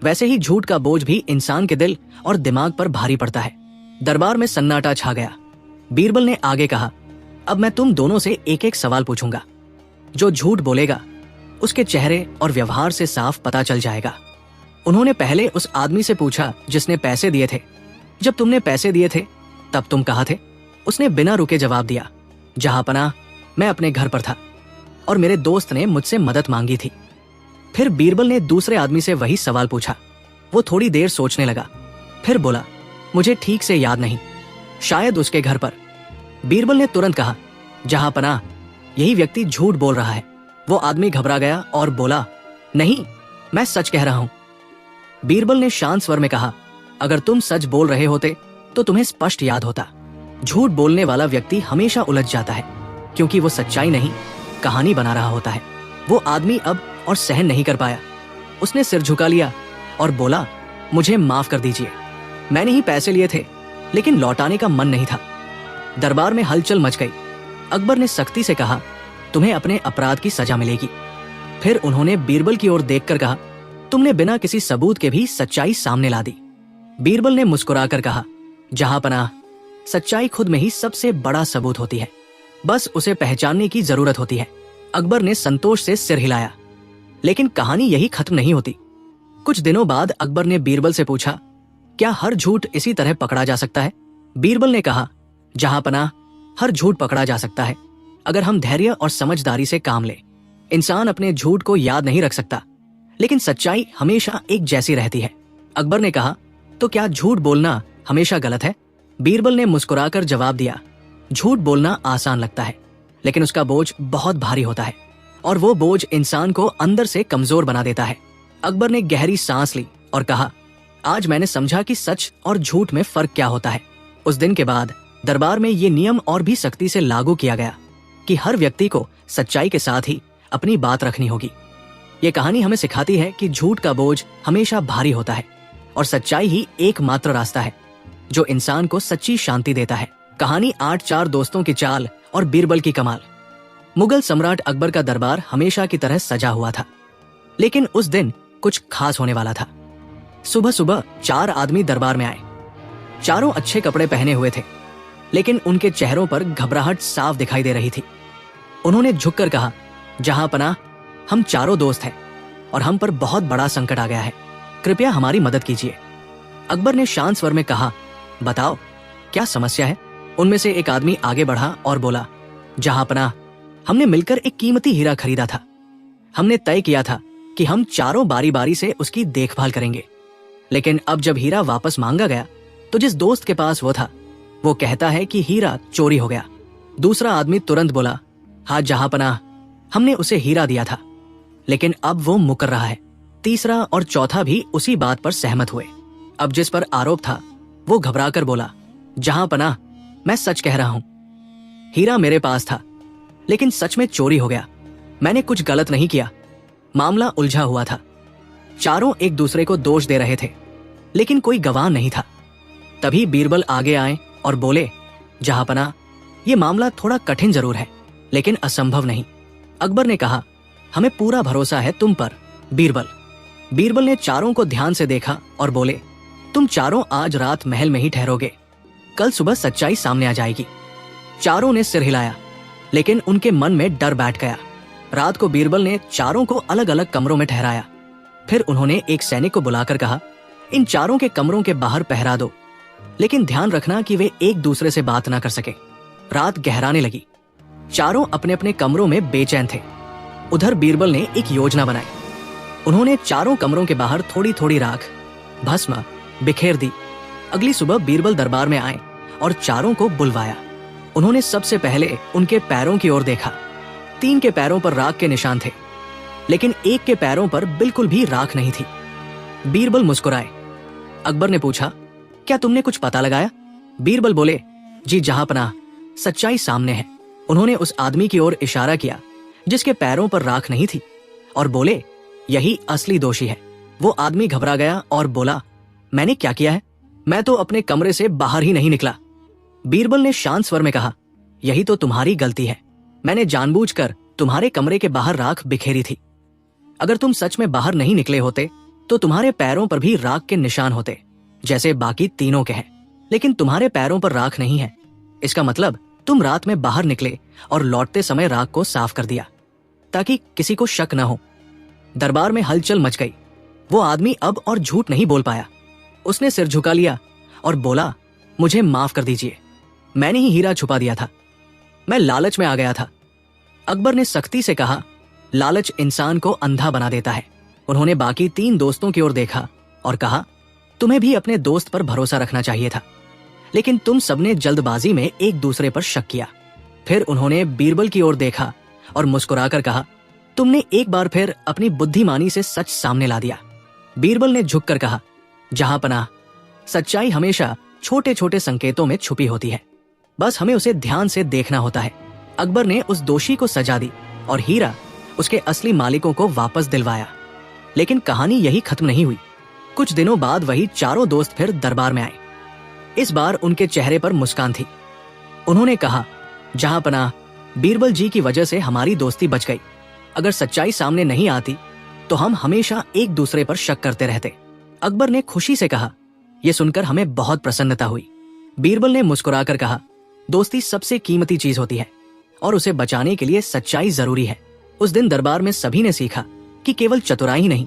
वैसे ही झूठ का बोझ भी इंसान के दिल और दिमाग पर भारी पड़ता है। दरबार में सन्नाटा छा गया। बीरबल ने आगे कहा, अब मैं तुम दोनों से एक एक सवाल पूछूंगा। जो झूठ बोलेगा उसके चेहरे और व्यवहार से साफ पता चल जाएगा। उन्होंने पहले उस आदमी से पूछा जिसने पैसे दिए थे, जब तुमने पैसे दिए थे तब तुम कहाँ थे। उसने बिना रुके जवाब दिया, जहां पनाह, मैं अपने घर पर था और मेरे दोस्त ने मुझसे मदद मांगी थी। फिर बीरबल ने दूसरे आदमी से वही सवाल पूछा। वो थोड़ी देर सोचने लगा, फिर बोला, मुझे ठीक से याद नहीं, शायद उसके घर पर। बीरबल ने तुरंत कहा, जहां पनाह, यही व्यक्ति झूठ बोल रहा है। वो आदमी घबरा गया और बोला, नहीं, मैं सच कह रहा हूं। बीरबल ने शांत स्वर में कहा, अगर तुम सच बोल रहे होते तो तुम्हें स्पष्ट याद होता। झूठ बोलने वाला व्यक्ति हमेशा उलझ जाता है, क्योंकि वो सच्चाई नहीं, कहानी बना रहा होता है। वो आदमी अब और सहन नहीं कर पाया। उसने सिर झुका लिया और बोला, मुझे माफ कर दीजिए, मैंने ही पैसे लिए थे, लेकिन लौटाने का मन नहीं था। दरबार में हलचल मच गई। अकबर ने सख्ती से कहा, तुम्हें अपने अपराध की सजा मिलेगी। फिर उन्होंने बीरबल की ओर देखकर कहा, तुमने बिना किसी सबूत के भी सच्चाई सामने ला दी। बीरबल ने मुस्कुराकर कहा, जहां पनाह, सच्चाई खुद में ही सबसे बड़ा सबूत होती है, बस उसे पहचानने की जरूरत होती है। अकबर ने संतोष से सिर हिलाया। लेकिन कहानी यही खत्म नहीं होती। कुछ दिनों बाद अकबर ने बीरबल से पूछा, क्या हर झूठ इसी तरह पकड़ा जा सकता है। बीरबल ने कहा, जहां पनाह, हर झूठ पकड़ा जा सकता है अगर हम धैर्य और समझदारी से काम लें। इंसान अपने झूठ को याद नहीं रख सकता, लेकिन सच्चाई हमेशा एक जैसी रहती है। अकबर ने कहा, तो क्या झूठ बोलना हमेशा गलत है। बीरबल ने मुस्कुराकर जवाब दिया, झूठ बोलना आसान लगता है, लेकिन उसका बोझ बहुत भारी होता है और वो बोझ इंसान को अंदर से कमजोर बना देता है। अकबर ने गहरी सांस ली और कहा, आज मैंने समझा कि सच और झूठ में फर्क क्या होता है। उस दिन के बाद दरबार में ये नियम और भी सख्ती से लागू किया गया कि हर व्यक्ति को सच्चाई के साथ ही अपनी बात रखनी होगी। ये कहानी हमें सिखाती है कि झूठ का बोझ हमेशा भारी होता है और सच्चाई ही एकमात्र रास्ता है जो इंसान को सच्ची शांति देता है। कहानी 8 दोस्तों की चाल और बीरबल की कमाल। मुगल सम्राट अकबर का दरबार हमेशा की तरह सजा हुआ था, लेकिन उस दिन कुछ खास होने वाला था। सुबह सुबह 4 आदमी दरबार में आए। चारों अच्छे कपड़े पहने हुए थे, लेकिन उनके चेहरों पर घबराहट साफ दिखाई दे रही थी। उन्होंने झुककर कहा, जहां पनाह, हम चारों दोस्त हैं और हम पर बहुत बड़ा संकट आ गया है, कृपया हमारी मदद कीजिए। अकबर ने शांत स्वर में कहा, बताओ क्या समस्या है। उनमें से एक आदमी आगे बढ़ा और बोला, जहां पनाह, हमने मिलकर एक कीमती हीरा खरीदा था। हमने तय किया था कि हम चारों बारी बारी से उसकी देखभाल करेंगे, लेकिन अब जब हीरा वापस मांगा गया तो जिस दोस्त के पास वो था वो कहता है कि हीरा चोरी हो गया। दूसरा आदमी तुरंत बोला, हाँ जहांपनाह, हमने उसे हीरा दिया था, लेकिन अब वो मुकर रहा है। तीसरा और चौथा भी उसी बात पर सहमत हुए। अब जिस पर आरोप था वो घबराकर बोला, जहांपनाह, मैं सच कह रहा हूं, हीरा मेरे पास था, लेकिन सच में चोरी हो गया। मैंने कुछ गलत नहीं किया। मामला उलझा हुआ था। चारों एक दूसरे को दोष दे रहे थे, लेकिन कोई गवाह नहीं था। तभी बीरबल आगे आए और बोले, जहांपनाह, ये मामला थोड़ा कठिन जरूर है, लेकिन असंभव नहीं। अकबर ने कहा, हमें पूरा भरोसा है तुम पर, बीरबल। बीरबल ने चारों को ध्यान से देखा और बोले, तुम चारों आज रात महल में ही ठहरोगे। कल सुबह सच्चाई सामने आ जाएगी। चारों ने सिर हिलाया, लेकिन उनके मन में डर बैठ गया। रात को बीरबल ने चारों को अलग अलग कमरों में ठहराया। फिर उन्होंने एक सैनिक को बुलाकर कहा, इन चारों के कमरों के बाहर पहरा दो, लेकिन ध्यान रखना कि वे एक दूसरे से बात ना कर सके। रात गहराने लगी। चारों अपने अपने कमरों में बेचैन थे। उधर बीरबल ने एक योजना बनाई। उन्होंने चारों कमरों के बाहर थोड़ी थोड़ी राख, भस्म बिखेर दी। अगली सुबह बीरबल दरबार में आए और चारों को बुलवाया। उन्होंने सबसे पहले उनके पैरों की ओर देखा। 3 के पैरों पर राख के निशान थे, लेकिन एक के पैरों पर बिल्कुल भी राख नहीं थी। बीरबल मुस्कुराए। अकबर ने पूछा, क्या तुमने कुछ पता लगाया? बीरबल बोले, जी जहांपनाह, सच्चाई सामने है। उन्होंने उस आदमी की ओर इशारा किया जिसके पैरों पर राख नहीं थी और बोले, यही असली दोषी है। वो आदमी घबरा गया और बोला, मैंने क्या किया है? मैं तो अपने कमरे से बाहर ही नहीं निकला। बीरबल ने शांत स्वर में कहा, यही तो तुम्हारी गलती है। मैंने जानबूझकर तुम्हारे कमरे के बाहर राख बिखेरी थी। अगर तुम सच में बाहर नहीं निकले होते तो तुम्हारे पैरों पर भी राख के निशान होते, जैसे बाकी तीनों के हैं। लेकिन तुम्हारे पैरों पर राख नहीं है। इसका मतलब तुम रात में बाहर निकले और लौटते समय राख को साफ कर दिया, ताकि किसी को शक न हो। दरबार में हलचल मच गई। वो आदमी अब और झूठ नहीं बोल पाया। उसने सिर झुका लिया और बोला, मुझे माफ कर दीजिए, मैंने ही हीरा छुपा दिया था। मैं लालच में आ गया था। अकबर ने सख्ती से कहा, लालच इंसान को अंधा बना देता है। उन्होंने बाकी 3 दोस्तों की ओर देखा और कहा, तुम्हें भी अपने दोस्त पर भरोसा रखना चाहिए था, लेकिन तुम सबने जल्दबाजी में एक दूसरे पर शक किया। फिर उन्होंने बीरबल की ओर देखा और मुस्कुराकर कहा, तुमने एक बार फिर अपनी बुद्धिमानी से सच सामने ला दिया। बीरबल ने झुककर कहा, जहांपनाह, सच्चाई हमेशा छोटे छोटे संकेतों में छुपी होती है, बस हमें उसे ध्यान से देखना होता है। अकबर ने उस दोषी को सजा दी और हीरा उसके असली मालिकों को वापस दिलवाया। लेकिन कहानी यही खत्म नहीं हुई। कुछ दिनों बाद वही चारों दोस्त फिर दरबार में आए। इस बार उनके चेहरे पर मुस्कान थी। उन्होंने कहा, जहांपनाह, बीरबल जी की वजह से हमारी दोस्ती बच गई। अगर सच्चाई सामने नहीं आती तो हम हमेशा एक दूसरे पर शक करते रहते। अकबर ने खुशी से कहा, यह सुनकर हमें बहुत प्रसन्नता हुई। बीरबल ने मुस्कुराकर कहा, दोस्ती सबसे कीमती चीज होती है और उसे बचाने के लिए सच्चाई जरूरी है। उस दिन दरबार में सभी ने सीखा कि केवल चतुराई ही नहीं,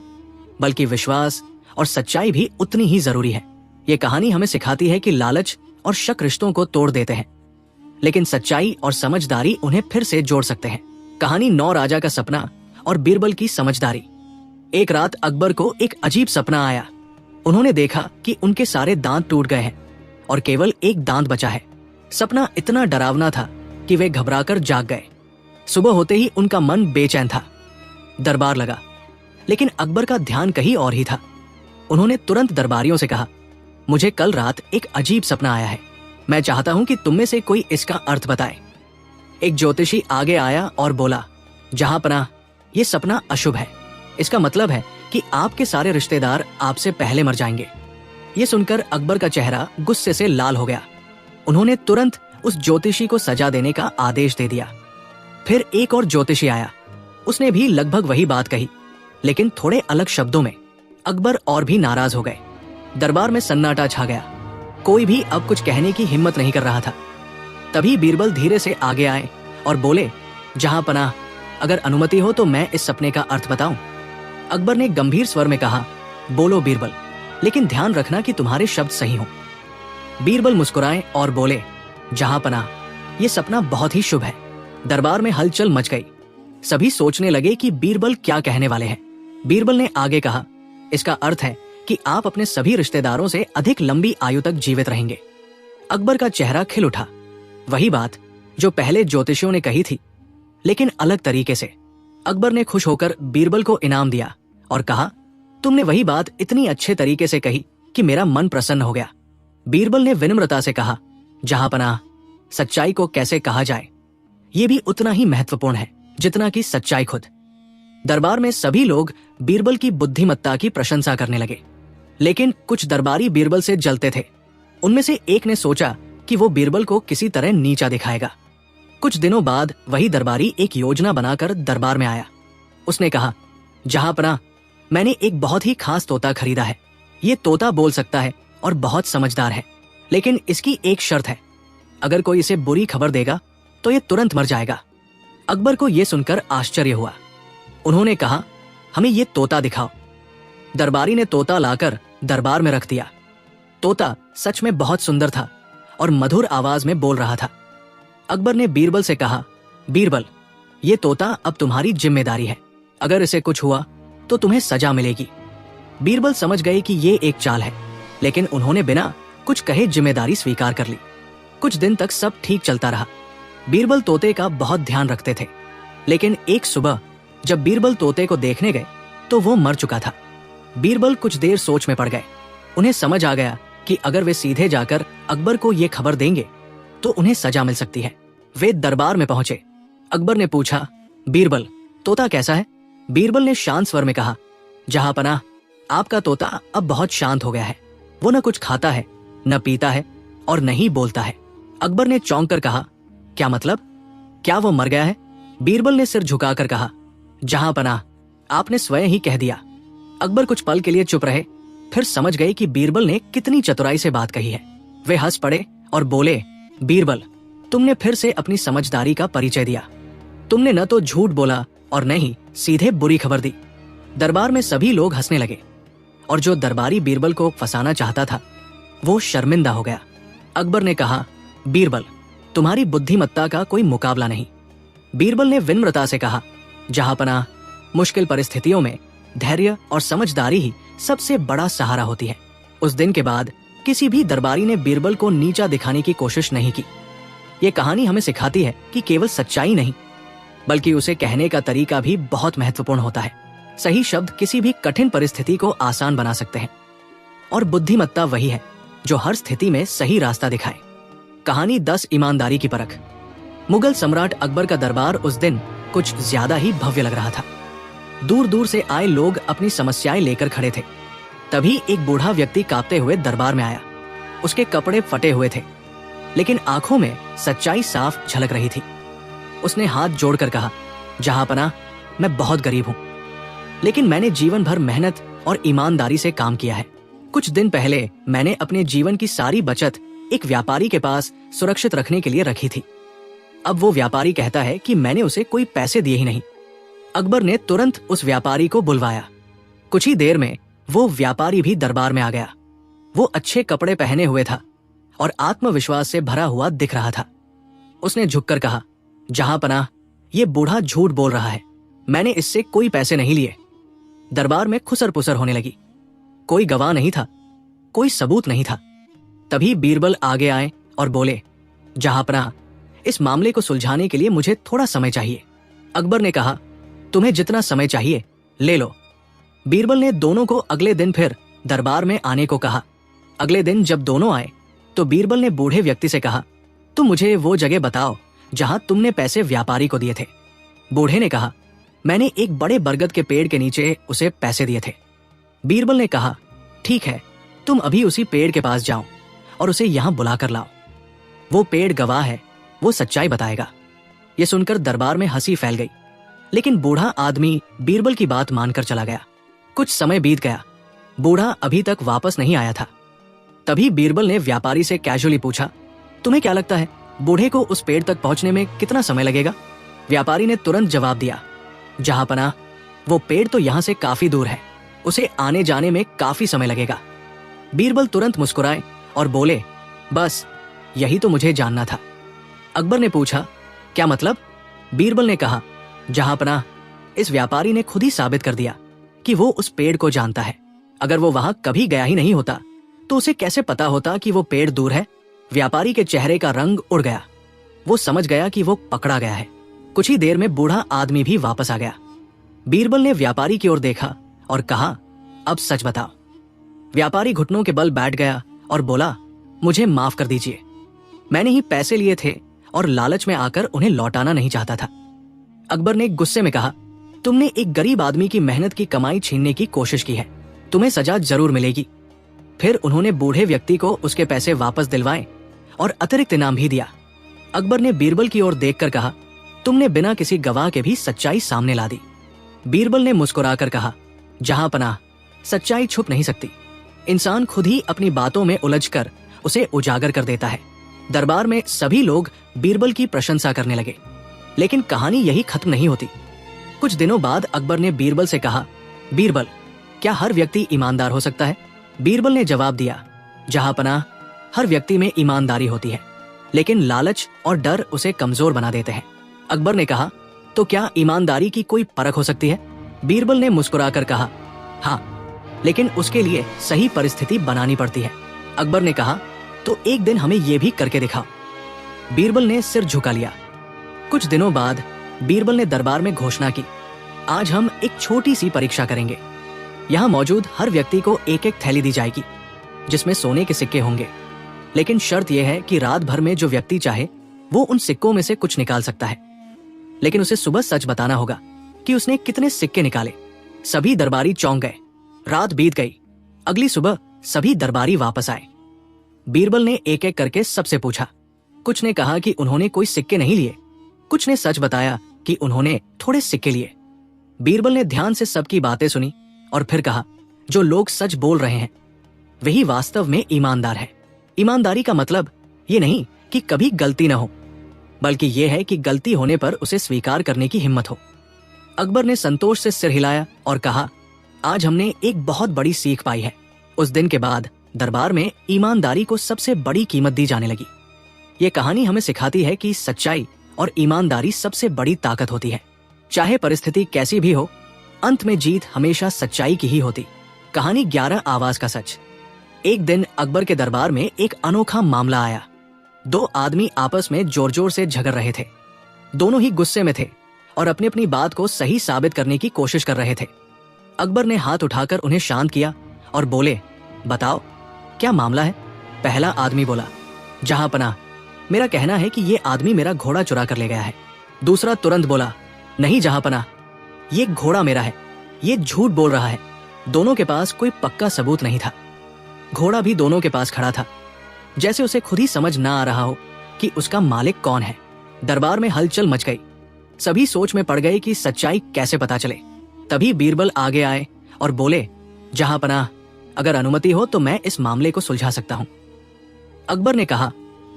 बल्कि विश्वास और सच्चाई भी उतनी ही जरूरी है। ये कहानी हमें सिखाती है कि लालच और शक रिश्तों को तोड़ देते हैं, लेकिन सच्चाई और समझदारी उन्हें फिर से जोड़ सकते हैं। कहानी 9 राजा का सपना और बीरबल की समझदारी। एक रात अकबर को एक अजीब सपना आया। उन्होंने देखा कि उनके सारे दांत टूट गए हैं और केवल एक दांत बचा है। सपना इतना डरावना था कि वे घबराकर जाग गए। सुबह होते ही उनका मन बेचैन था। दरबार लगा, लेकिन अकबर का ध्यान कहीं और ही था। उन्होंने तुरंत दरबारियों से कहा, मुझे कल रात एक अजीब सपना आया है। मैं चाहता हूं कि तुम में से कोई इसका अर्थ बताए। एक ज्योतिषी आगे आया और बोला, जहांपनाह, ये सपना अशुभ है। इसका मतलब है कि आपके सारे रिश्तेदार आपसे पहले मर जाएंगे। ये सुनकर अकबर का चेहरा गुस्से से लाल हो गया। उन्होंने तुरंत उस ज्योतिषी को सजा देने का आदेश दे दिया। फिर एक और ज्योतिषी आया। उसने भी लगभग वही बात कही, लेकिन थोड़े अलग शब्दों में। अकबर और भी नाराज हो गए। दरबार में सन्नाटा छा गया। कोई भी अब कुछ कहने की हिम्मत नहीं कर रहा था। तभी बीरबल धीरे से आगे आए और बोले, जहांपनाह, अगर अनुमति हो तो मैं इस सपने का अर्थ बताऊं। अकबर ने गंभीर स्वर में कहा, बोलो बीरबल, लेकिन ध्यान रखना कि तुम्हारे शब्द सही हों। बीरबल मुस्कुराए और बोले, जहांपनाह, यह सपना बहुत ही शुभ है। दरबार में हलचल मच गई। सभी सोचने लगे कि बीरबल क्या कहने वाले हैं। बीरबल ने आगे कहा, इसका अर्थ है कि आप अपने सभी रिश्तेदारों से अधिक लंबी आयु तक जीवित रहेंगे। अकबर का चेहरा खिल उठा। वही बात जो पहले ज्योतिषियों ने कही थी, लेकिन अलग तरीके से। अकबर ने खुश होकर बीरबल को इनाम दिया और कहा, तुमने वही बात इतनी अच्छे तरीके से कही कि मेरा मन प्रसन्न हो गया। बीरबल ने विनम्रता से कहा, जहांपनाह, सच्चाई को कैसे कहा जाए, ये भी उतना ही महत्वपूर्ण है जितना कि सच्चाई खुद। दरबार में सभी लोग बीरबल की बुद्धिमत्ता की प्रशंसा करने लगे, लेकिन कुछ दरबारी बीरबल से जलते थे। उनमें से एक ने सोचा कि वो बीरबल को किसी तरह नीचा दिखाएगा। कुछ दिनों बाद वही दरबारी एक योजना बनाकर दरबार में आया। उसने कहा, जहांपनाह, मैंने एक बहुत ही खास तोता खरीदा है। ये तोता बोल सकता है और बहुत समझदार है, लेकिन इसकी एक शर्त है, अगर कोई इसे बुरी खबर देगा तो ये तुरंत मर जाएगा। अकबर को यह सुनकर आश्चर्य हुआ। उन्होंने कहा, हमें ये तोता दिखाओ। दरबारी ने तोता लाकर दरबार में रख दिया। तोता सच में बहुत सुंदर था और मधुर आवाज में बोल रहा था। अकबर ने बीरबल से कहा, बीरबल, ये तोता अब तुम्हारी जिम्मेदारी है। अगर इसे कुछ हुआ तो तुम्हें सजा मिलेगी। बीरबल समझ गए कि ये एक चाल है, लेकिन उन्होंने बिना कुछ कहे जिम्मेदारी स्वीकार कर ली। कुछ दिन तक सब ठीक चलता रहा। बीरबल तोते का बहुत ध्यान रखते थे, लेकिन एक सुबह जब बीरबल तोते को देखने गए तो वो मर चुका था। बीरबल कुछ देर सोच में पड़ गए। उन्हें समझ आ गया कि अगर वे सीधे जाकर अकबर को ये खबर देंगे तो उन्हें सजा मिल सकती है। वे दरबार में पहुंचे। अकबर ने पूछा, बीरबल, तोता कैसा है? बीरबल ने शांत स्वर में कहा, जहांपनाह, आपका तोता अब बहुत शांत हो गया है। वो न कुछ खाता है, न पीता है और न ही बोलता है। अकबर ने चौंक कर कहा, क्या मतलब? क्या वो मर गया है? बीरबल ने सिर झुकाकर कहा, जहांपनाह, आपने स्वयं ही कह दिया। अकबर कुछ पल के लिए चुप रहे, फिर समझ गए कि बीरबल ने कितनी चतुराई से बात कही है। वे हंस पड़े और बोले, बीरबल, तुमने फिर से अपनी समझदारी का परिचय दिया। तुमने न तो झूठ बोला और न ही सीधे बुरी खबर दी। दरबार में सभी लोग हंसने लगे और जो दरबारी बीरबल को फंसाना चाहता था वो शर्मिंदा हो गया। अकबर ने कहा, बीरबल, तुम्हारी बुद्धिमत्ता का कोई मुकाबला नहीं। बीरबल ने विनम्रता से कहा, जहांपनाह, मुश्किल परिस्थितियों में धैर्य और समझदारी ही सबसे बड़ा सहारा होती है। उस दिन के बाद किसी भी दरबारी ने बीरबल को नीचा दिखाने की कोशिश नहीं की। ये कहानी हमें सिखाती है कि केवल सच्चाई नहीं, बल्कि उसे कहने का तरीका भी बहुत महत्वपूर्ण होता है। सही शब्द किसी भी कठिन परिस्थिति को आसान बना सकते हैं, और बुद्धिमत्ता वही है जो हर स्थिति में सही रास्ता दिखाए। कहानी 10 ईमानदारी की परख। मुगल सम्राट अकबर का दरबार उस दिन कुछ ज्यादा ही भव्य लग रहा था। दूर दूर से आए लोग अपनी समस्याएं लेकर खड़े थे। तभी एक बूढ़ा व्यक्ति कांपते हुए दरबार में आया। उसके कपड़े फटे हुए थे, लेकिन आंखों में सच्चाई साफ झलक रही थी। उसने हाथ जोड़कर कहा, जहांपनाह, मैं बहुत गरीब हूं, लेकिन मैंने जीवन भर मेहनत और ईमानदारी से काम किया है। कुछ दिन पहले मैंने अपने जीवन की सारी बचत एक व्यापारी के पास सुरक्षित रखने के लिए रखी थी। अब वो व्यापारी कहता है कि मैंने उसे कोई पैसे दिए ही नहीं। अकबर ने तुरंत उस व्यापारी को बुलवाया। कुछ ही देर में वो व्यापारी भी दरबार में आ गया। वो अच्छे कपड़े पहने हुए था और आत्मविश्वास से भरा हुआ दिख रहा था। उसने झुककर कहा, जहांपनाह, ये बूढ़ा झूठ बोल रहा है। मैंने इससे कोई पैसे नहीं लिए। दरबार में खुसर पुसर होने लगी। कोई गवाह नहीं था, कोई सबूत नहीं था। तभी बीरबल आगे आए और बोले, जहांपनाह, इस मामले को सुलझाने के लिए मुझे थोड़ा समय चाहिए। अकबर ने कहा, तुम्हें जितना समय चाहिए ले लो। बीरबल ने दोनों को अगले दिन फिर दरबार में आने को कहा। अगले दिन जब दोनों आए तो बीरबल ने बूढ़े व्यक्ति से कहा, तुम मुझे वो जगह बताओ जहां तुमने पैसे व्यापारी को दिए थे। बूढ़े ने कहा, मैंने एक बड़े बरगद के पेड़ के नीचे उसे पैसे दिए थे। बीरबल ने कहा, ठीक है, तुम अभी उसी पेड़ के पास जाओ और उसे यहां बुलाकर लाओ। वो पेड़ गवाह है, वो सच्चाई बताएगा। ये सुनकर दरबार में हंसी फैल गई, लेकिन बूढ़ा आदमी बीरबल की बात मानकर चला गया। कुछ समय बीत गया, बूढ़ा अभी तक वापस नहीं आया था। तभी बीरबल ने व्यापारी से कैजुअली पूछा, तुम्हें क्या लगता है बूढ़े को उस पेड़ तक पहुंचने में कितना समय लगेगा? व्यापारी ने तुरंत जवाब दिया, जहांपनाह, वो पेड़ तो यहां से काफी दूर है, उसे आने जाने में काफी समय लगेगा। बीरबल तुरंत मुस्कुराए और बोले, बस यही तो मुझे जानना था। अकबर ने पूछा, क्या मतलब? बीरबल ने कहा, जहांपनाह, इस व्यापारी ने खुद ही साबित कर दिया कि वो उस पेड़ को जानता है। अगर वो वहां कभी गया ही नहीं होता तो उसे कैसे पता होता कि वो पेड़ दूर है? व्यापारी के चेहरे का रंग उड़ गया। वो समझ गया कि वो पकड़ा गया है। कुछ ही देर में बूढ़ा आदमी भी वापस आ गया। बीरबल ने व्यापारी की ओर देखा और कहा, अब सच बताओ। व्यापारी घुटनों के बल बैठ गया और बोला, मुझे माफ कर दीजिए, मैंने ही पैसे लिए थे और लालच में आकर उन्हें लौटाना नहीं चाहता था। अकबर ने गुस्से में कहा, तुमने एक गरीब आदमी की मेहनत की कमाई छीनने की कोशिश की है, तुम्हें सजा जरूर मिलेगी। फिर उन्होंने बूढ़े व्यक्ति को उसके पैसे वापस दिलवाए और अतिरिक्त इनाम भी दिया। अकबर ने बीरबल की ओर देखकर कहा, तुमने बिना किसी गवाह के भी सच्चाई सामने ला दी। बीरबल ने मुस्कुराकर कहा, जहां पनाह, सच्चाई छुप नहीं सकती। इंसान खुद ही अपनी बातों में उलझकर उसे उजागर कर देता है। दरबार में सभी लोग बीरबल की प्रशंसा करने लगे, लेकिन कहानी यही खत्म नहीं होती। कुछ दिनों बाद अकबर ने बीरबल से कहा, बीरबल, क्या हर व्यक्ति ईमानदार हो सकता है? बीरबल ने जवाब दिया, जहां पनाह, हर व्यक्ति में ईमानदारी होती है, लेकिन लालच और डर उसे कमजोर बना देते हैं। अकबर ने कहा, तो क्या ईमानदारी की कोई परख हो सकती है? बीरबल ने मुस्कुराकर कहा, हाँ, लेकिन उसके लिए सही परिस्थिति बनानी पड़ती है। अकबर ने कहा, तो एक दिन हमें यह भी करके दिखाओ। बीरबल ने सिर झुका लिया। कुछ दिनों बाद बीरबल ने दरबार में घोषणा की, आज हम एक छोटी सी परीक्षा करेंगे। यहाँ मौजूद हर व्यक्ति को एक एक थैली दी जाएगी जिसमें सोने के सिक्के होंगे, लेकिन शर्त यह है कि रात भर में जो व्यक्ति चाहे वो उन सिक्कों में से कुछ निकाल सकता है, लेकिन उसे सुबह सच बताना होगा कि उसने कितने सिक्के निकाले। सभी दरबारी चौंक गए। रात बीत गई। अगली सुबह सभी दरबारी वापस आए। बीरबल ने एक एक करके सबसे पूछा। कुछ ने कहा कि उन्होंने कोई सिक्के नहीं लिए, कुछ ने सच बताया कि उन्होंने थोड़े सिक्के लिए। बीरबल ने ध्यान से सबकी बातें सुनी और फिर कहा, जो लोग सच बोल रहे हैं वही वास्तव में ईमानदार है। ईमानदारी का मतलब ये नहीं कि कभी गलती न हो, बल्कि यह है कि गलती होने पर उसे स्वीकार करने की हिम्मत हो। अकबर ने संतोष से सिर हिलाया और कहा, आज हमने एक बहुत बड़ी सीख पाई है। उस दिन के बाद दरबार में ईमानदारी को सबसे बड़ी कीमत दी जाने लगी। ये कहानी हमें सिखाती है कि सच्चाई और ईमानदारी सबसे बड़ी ताकत होती है। चाहे परिस्थिति कैसी भी हो, अंत में जीत हमेशा सच्चाई की ही होती। कहानी 11 आवाज का सच। एक दिन अकबर के दरबार में एक अनोखा मामला आया। दो आदमी आपस में जोर जोर से झगड़ रहे थे। दोनों ही गुस्से में थे और अपनी अपनी बात को सही साबित करने की कोशिश कर रहे थे। अकबर ने हाथ उठाकर उन्हें शांत किया और बोले, बताओ क्या मामला है? पहला आदमी बोला, जहां पनाह, मेरा कहना है कि ये आदमी मेरा घोड़ा चुरा कर ले गया है। दूसरा तुरंत बोला, नहीं जहां पनाह, ये घोड़ा मेरा है, ये झूठ बोल रहा है। दोनों के पास कोई पक्का सबूत नहीं था। घोड़ा भी दोनों के पास खड़ा था, जैसे उसे खुद ही समझ ना आ रहा हो कि उसका मालिक कौन है। दरबार में हलचल मच गई। सभी सोच में पड़ गए कि सच्चाई कैसे पता चले। तभी बीरबल आगे आए और बोले, जहां पनाह, अगर अनुमति हो तो मैं इस मामले को सुलझा सकता हूं। अकबर ने कहा,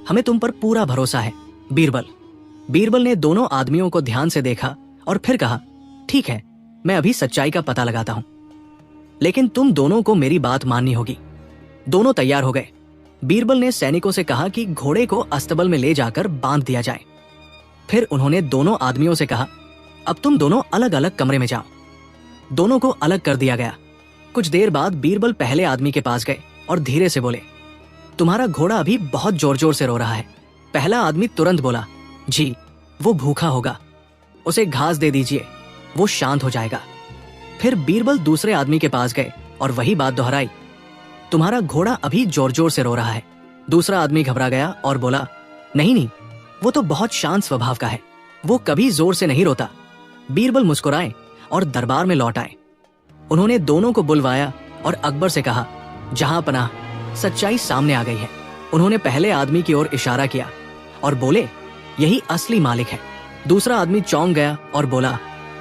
हमें तुम पर पूरा भरोसा है बीरबल। बीरबल ने दोनों आदमियों को ध्यान से देखा और फिर कहा, ठीक है, मैं अभी सच्चाई का पता लगाता हूं, लेकिन तुम दोनों को मेरी बात माननी होगी। दोनों तैयार हो गए। बीरबल ने सैनिकों से कहा कि घोड़े को अस्तबल में ले जाकर बांध दिया जाए। फिर उन्होंने दोनों आदमियों से कहा, अब तुम दोनों अलग अलग कमरे में जाओ। दोनों को अलग कर दिया गया। कुछ देर बाद बीरबल पहले आदमी के पास गए और धीरे से बोले, तुम्हारा घोड़ा अभी बहुत जोर जोर से रो रहा है। पहला आदमी तुरंत बोला, जी, वो भूखा होगा, उसे घास दे दीजिए, वो शांत हो जाएगा। फिर बीरबल दूसरे आदमी के पास गए और वही बात दोहराई, तुम्हारा घोड़ा अभी जोर जोर से रो रहा है। दूसरा आदमी घबरा गया और बोला, नहीं नहीं, वो तो बहुत शांत स्वभाव का है, वो कभी जोर से नहीं रोता। बीरबल मुस्कुराए और दरबार में लौट आए। उन्होंने दोनों को बुलवाया और अकबर से कहा, जहां पनाह, सच्चाई सामने आ गई है। उन्होंने पहले आदमी की ओर इशारा किया और बोले, यही असली मालिक है। दूसरा आदमी चौंक गया और बोला,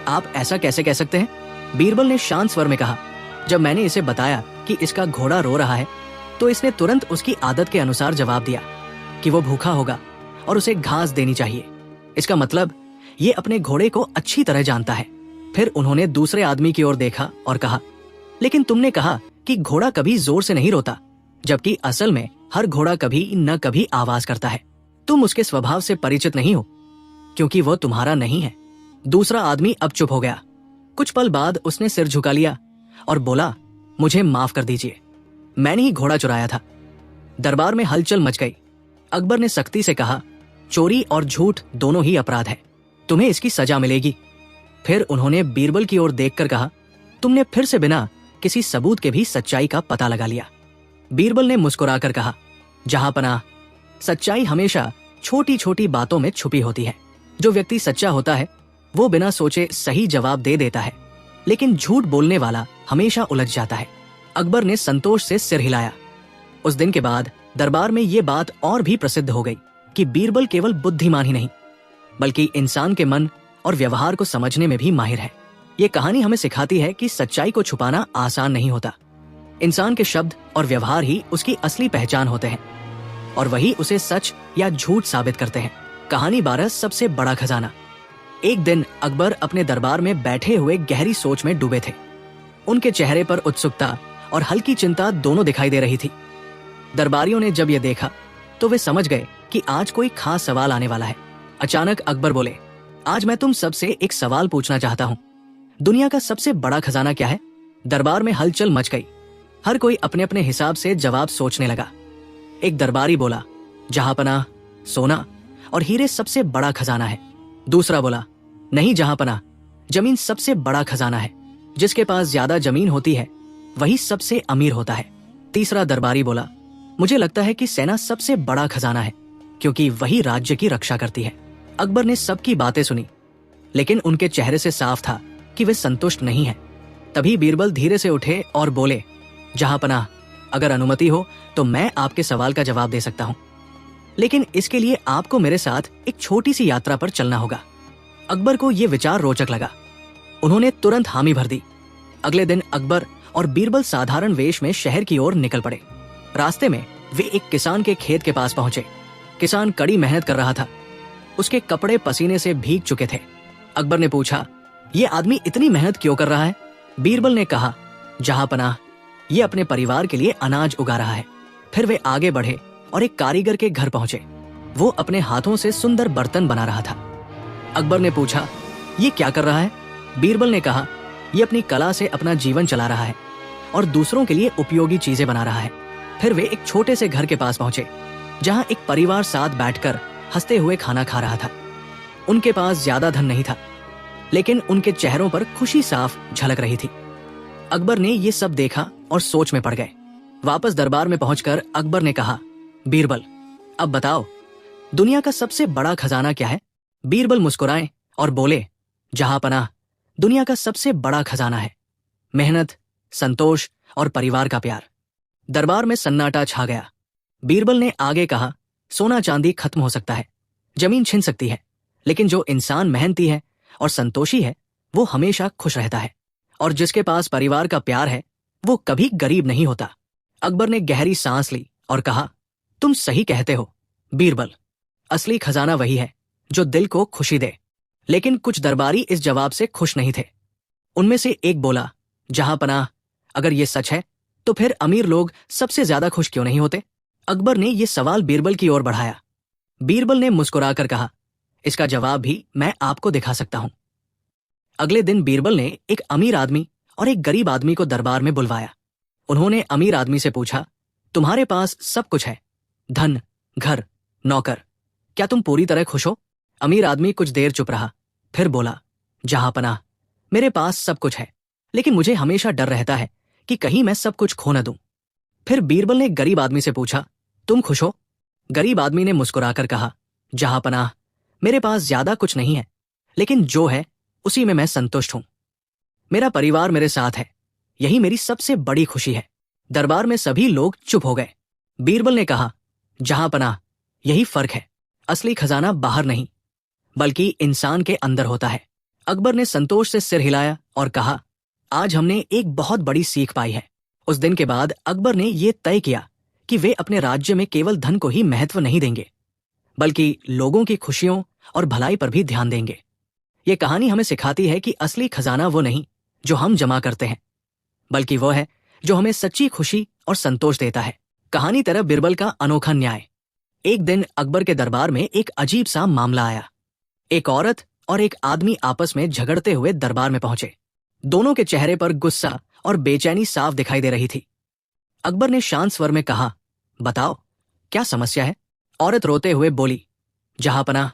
आप ऐसा कैसे कह सकते हैं? बीरबल ने शांत स्वर में कहा, जब मैंने इसे बताया कि इसका घोड़ा रो रहा है तो इसने तुरंत उसकी आदत के अनुसार जवाब दिया कि वो भूखा होगा और उसे घास देनी चाहिए। इसका मतलब ये अपने घोड़े को अच्छी तरह जानता है। फिर उन्होंने दूसरे आदमी की ओर देखा और कहा, लेकिन तुमने कहा कि घोड़ा कभी जोर से नहीं रोता, जबकि असल में हर घोड़ा कभी न कभी आवाज करता है। तुम उसके स्वभाव से परिचित नहीं हो क्योंकि वो तुम्हारा नहीं है। दूसरा आदमी अब चुप हो गया। कुछ पल बाद उसने सिर झुका लिया और बोला, मुझे माफ कर दीजिए, मैंने ही घोड़ा चुराया था। दरबार में हलचल मच गई। अकबर ने सख्ती से कहा, चोरी और झूठ दोनों ही अपराध है, तुम्हें इसकी सजा मिलेगी। फिर उन्होंने बीरबल की ओर देखकर कहा, तुमने फिर से बिना किसी सबूत के भी सच्चाई का पता लगा लिया। बीरबल ने मुस्कुराकर कहा, जहांपनाह, सच्चाई हमेशा छोटी छोटी बातों में छुपी होती है। जो व्यक्ति सच्चा होता है वो बिना सोचे सही जवाब दे देता है, लेकिन झूठ बोलने वाला हमेशा उलझ जाता है। अकबर ने संतोष से सिर हिलाया। उस दिन के बाद दरबार में ये बात और भी प्रसिद्ध हो गई कि बीरबल केवल बुद्धिमान ही नहीं, बल्कि इंसान के मन और व्यवहार को समझने में भी माहिर है। ये कहानी हमें सिखाती है कि सच्चाई को छुपाना आसान नहीं होता। इंसान के शब्द और व्यवहार ही उसकी असली पहचान होते हैं, और वही उसे सच या झूठ साबित करते हैं। कहानी 12 सबसे बड़ा खजाना। एक दिन अकबर अपने दरबार में बैठे हुए गहरी सोच में डूबे थे। उनके चेहरे पर उत्सुकता और हल्की चिंता दोनों दिखाई दे रही थी। दरबारियों ने जब यह देखा तो वे समझ गए कि आज कोई खास सवाल आने वाला है। अचानक अकबर बोले, आज मैं तुम सबसे एक सवाल पूछना चाहता हूँ। दुनिया का सबसे बड़ा खजाना क्या है? दरबार में हलचल मच गई। हर कोई अपने अपने हिसाब से जवाब सोचने लगा। एक दरबारी बोला, जहांपनाह, सोना और हीरे सबसे बड़ा खजाना है। दूसरा बोला, नहीं जहांपनाह, जमीन सबसे बड़ा खजाना है। जिसके पास ज्यादा जमीन होती है वही सबसे अमीर होता है। तीसरा दरबारी बोला, मुझे लगता है कि सेना सबसे बड़ा खजाना है, क्योंकि वही राज्य की रक्षा करती है। अकबर ने सबकी बातें सुनी, लेकिन उनके चेहरे से साफ था कि वे संतुष्ट नहीं हैं। तभी बीरबल धीरे से उठे और बोले, जहांपनाह, अगर अनुमति हो तो मैं आपके सवाल का जवाब दे सकता हूं, लेकिन इसके लिए आपको मेरे साथ एक छोटी सी यात्रा पर चलना होगा। अकबर को यह विचार रोचक लगा। उन्होंने तुरंत हामी भर दी। अगले दिन अकबर और बीरबल साधारण वेश में शहर की ओर निकल पड़े। रास्ते में वे एक किसान के खेत के पास पहुंचे। किसान कड़ी मेहनत कर रहा था। उसके कपड़े पसीने से भीग चुके थे। अकबर ने पूछा, ये आदमी इतनी मेहनत क्यों कर रहा है? बीरबल ने कहा, जहांपनाह, ये अपने परिवार के लिए अनाज उगा रहा है। फिर वे आगे बढ़े और एक कारीगर के घर पहुंचे। वो अपने हाथों से सुंदर बर्तन बना रहा था। अकबर ने पूछा, ये क्या कर रहा है? बीरबल ने कहा, ये अपनी कला से अपना जीवन चला रहा है और दूसरों के लिए उपयोगी चीजें बना रहा है। फिर वे एक छोटे से घर के पास पहुंचे, जहां एक परिवार साथ बैठकर हंसते हुए खाना खा रहा था। उनके पास ज्यादा धन नहीं था, लेकिन उनके चेहरों पर खुशी साफ झलक रही थी। अकबर ने ये सब देखा और सोच में पड़ गए। वापस दरबार में पहुंचकर अकबर ने कहा, बीरबल, अब बताओ, दुनिया का सबसे बड़ा खजाना क्या है? बीरबल मुस्कुराए और बोले, जहांपनाह, दुनिया का सबसे बड़ा खजाना है मेहनत, संतोष और परिवार का प्यार। दरबार में सन्नाटा छा गया। बीरबल ने आगे कहा, सोना चांदी खत्म हो सकता है, जमीन छिन सकती है, लेकिन जो इंसान मेहनती है और संतोषी है वो हमेशा खुश रहता है, और जिसके पास परिवार का प्यार है वो कभी गरीब नहीं होता। अकबर ने गहरी सांस ली और कहा, तुम सही कहते हो बीरबल, असली खजाना वही है जो दिल को खुशी दे। लेकिन कुछ दरबारी इस जवाब से खुश नहीं थे। उनमें से एक बोला, जहांपनाह, अगर ये सच है तो फिर अमीर लोग सबसे ज्यादा खुश क्यों नहीं होते? अकबर ने यह सवाल बीरबल की ओर बढ़ाया। बीरबल ने मुस्कुराकर कहा, इसका जवाब भी मैं आपको दिखा सकता हूं। अगले दिन बीरबल ने एक अमीर आदमी और एक गरीब आदमी को दरबार में बुलवाया। उन्होंने अमीर आदमी से पूछा, तुम्हारे पास सब कुछ है, धन, घर, नौकर, क्या तुम पूरी तरह खुश हो? अमीर आदमी कुछ देर चुप रहा, फिर बोला, जहांपनाह, मेरे पास सब कुछ है, लेकिन मुझे हमेशा डर रहता है कि कहीं मैं सब कुछ खो न दूं। फिर बीरबल ने गरीब आदमी से पूछा, तुम खुश हो? गरीब आदमी ने मुस्कुराकर कहा, जहांपनाह, मेरे पास ज्यादा कुछ नहीं है, लेकिन जो है उसी में मैं संतुष्ट हूं। मेरा परिवार मेरे साथ है, यही मेरी सबसे बड़ी खुशी है। दरबार में सभी लोग चुप हो गए। बीरबल ने कहा, जहांपनाह, यही फर्क है, असली खजाना बाहर नहीं बल्कि इंसान के अंदर होता है। अकबर ने संतोष से सिर हिलाया और कहा, आज हमने एक बहुत बड़ी सीख पाई है। उस दिन के बाद अकबर ने यह तय किया कि वे अपने राज्य में केवल धन को ही महत्व नहीं देंगे, बल्कि लोगों की खुशियों और भलाई पर भी ध्यान देंगे। ये कहानी हमें सिखाती है कि असली खजाना वो नहीं जो हम जमा करते हैं, बल्कि वो है जो हमें सच्ची खुशी और संतोष देता है। कहानी तरह बीरबल का अनोखा न्याय। एक दिन अकबर के दरबार में एक अजीब सा मामला आया। एक औरत और एक आदमी आपस में झगड़ते हुए दरबार में पहुंचे। दोनों के चेहरे पर गुस्सा और बेचैनी साफ दिखाई दे रही थी। अकबर ने शांत स्वर में कहा, बताओ, क्या समस्या है? औरत रोते हुए बोली, जहांपनाह,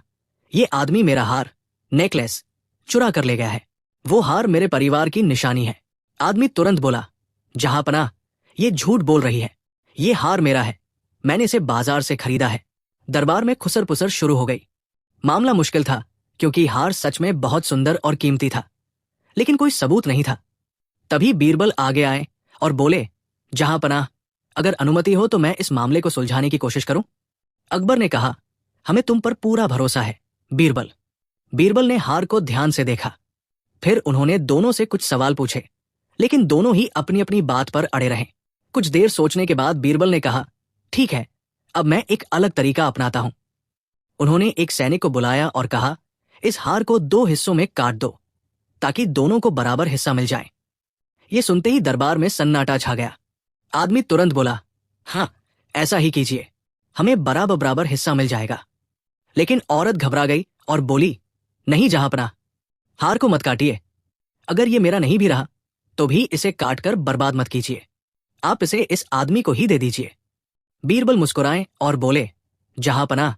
ये आदमी मेरा हार, नेकलेस चुरा कर ले गया है। वो हार मेरे परिवार की निशानी है। आदमी तुरंत बोला, जहांपनाह, ये झूठ बोल रही है। ये हार मेरा है, मैंने इसे बाजार से खरीदा है। दरबार में खुसर पुसर शुरू हो गई। मामला मुश्किल था, क्योंकि हार सच में बहुत सुंदर और कीमती था, लेकिन कोई सबूत नहीं था। तभी बीरबल आगे आए और बोले, जहांपनाह, अगर अनुमति हो तो मैं इस मामले को सुलझाने की कोशिश करूं। अकबर ने कहा, हमें तुम पर पूरा भरोसा है बीरबल। बीरबल ने हार को ध्यान से देखा। फिर उन्होंने दोनों से कुछ सवाल पूछे, लेकिन दोनों ही अपनी अपनी बात पर अड़े रहे। कुछ देर सोचने के बाद बीरबल ने कहा, ठीक है, अब मैं एक अलग तरीका अपनाता हूं। उन्होंने एक सैनिक को बुलाया और कहा, इस हार को 2 हिस्सों में काट दो, ताकि दोनों को बराबर हिस्सा मिल जाए। ये सुनते ही दरबार में सन्नाटा छा गया। आदमी तुरंत बोला, हाँ, ऐसा ही कीजिए, हमें बराबर बराबर हिस्सा मिल जाएगा। लेकिन औरत घबरा गई और बोली, नहीं जहांपनाह, हार को मत काटिए। अगर ये मेरा नहीं भी रहा तो भी इसे काटकर बर्बाद मत कीजिए। आप इसे इस आदमी को ही दे दीजिए। बीरबल मुस्कुराए और बोले, जहांपनाह,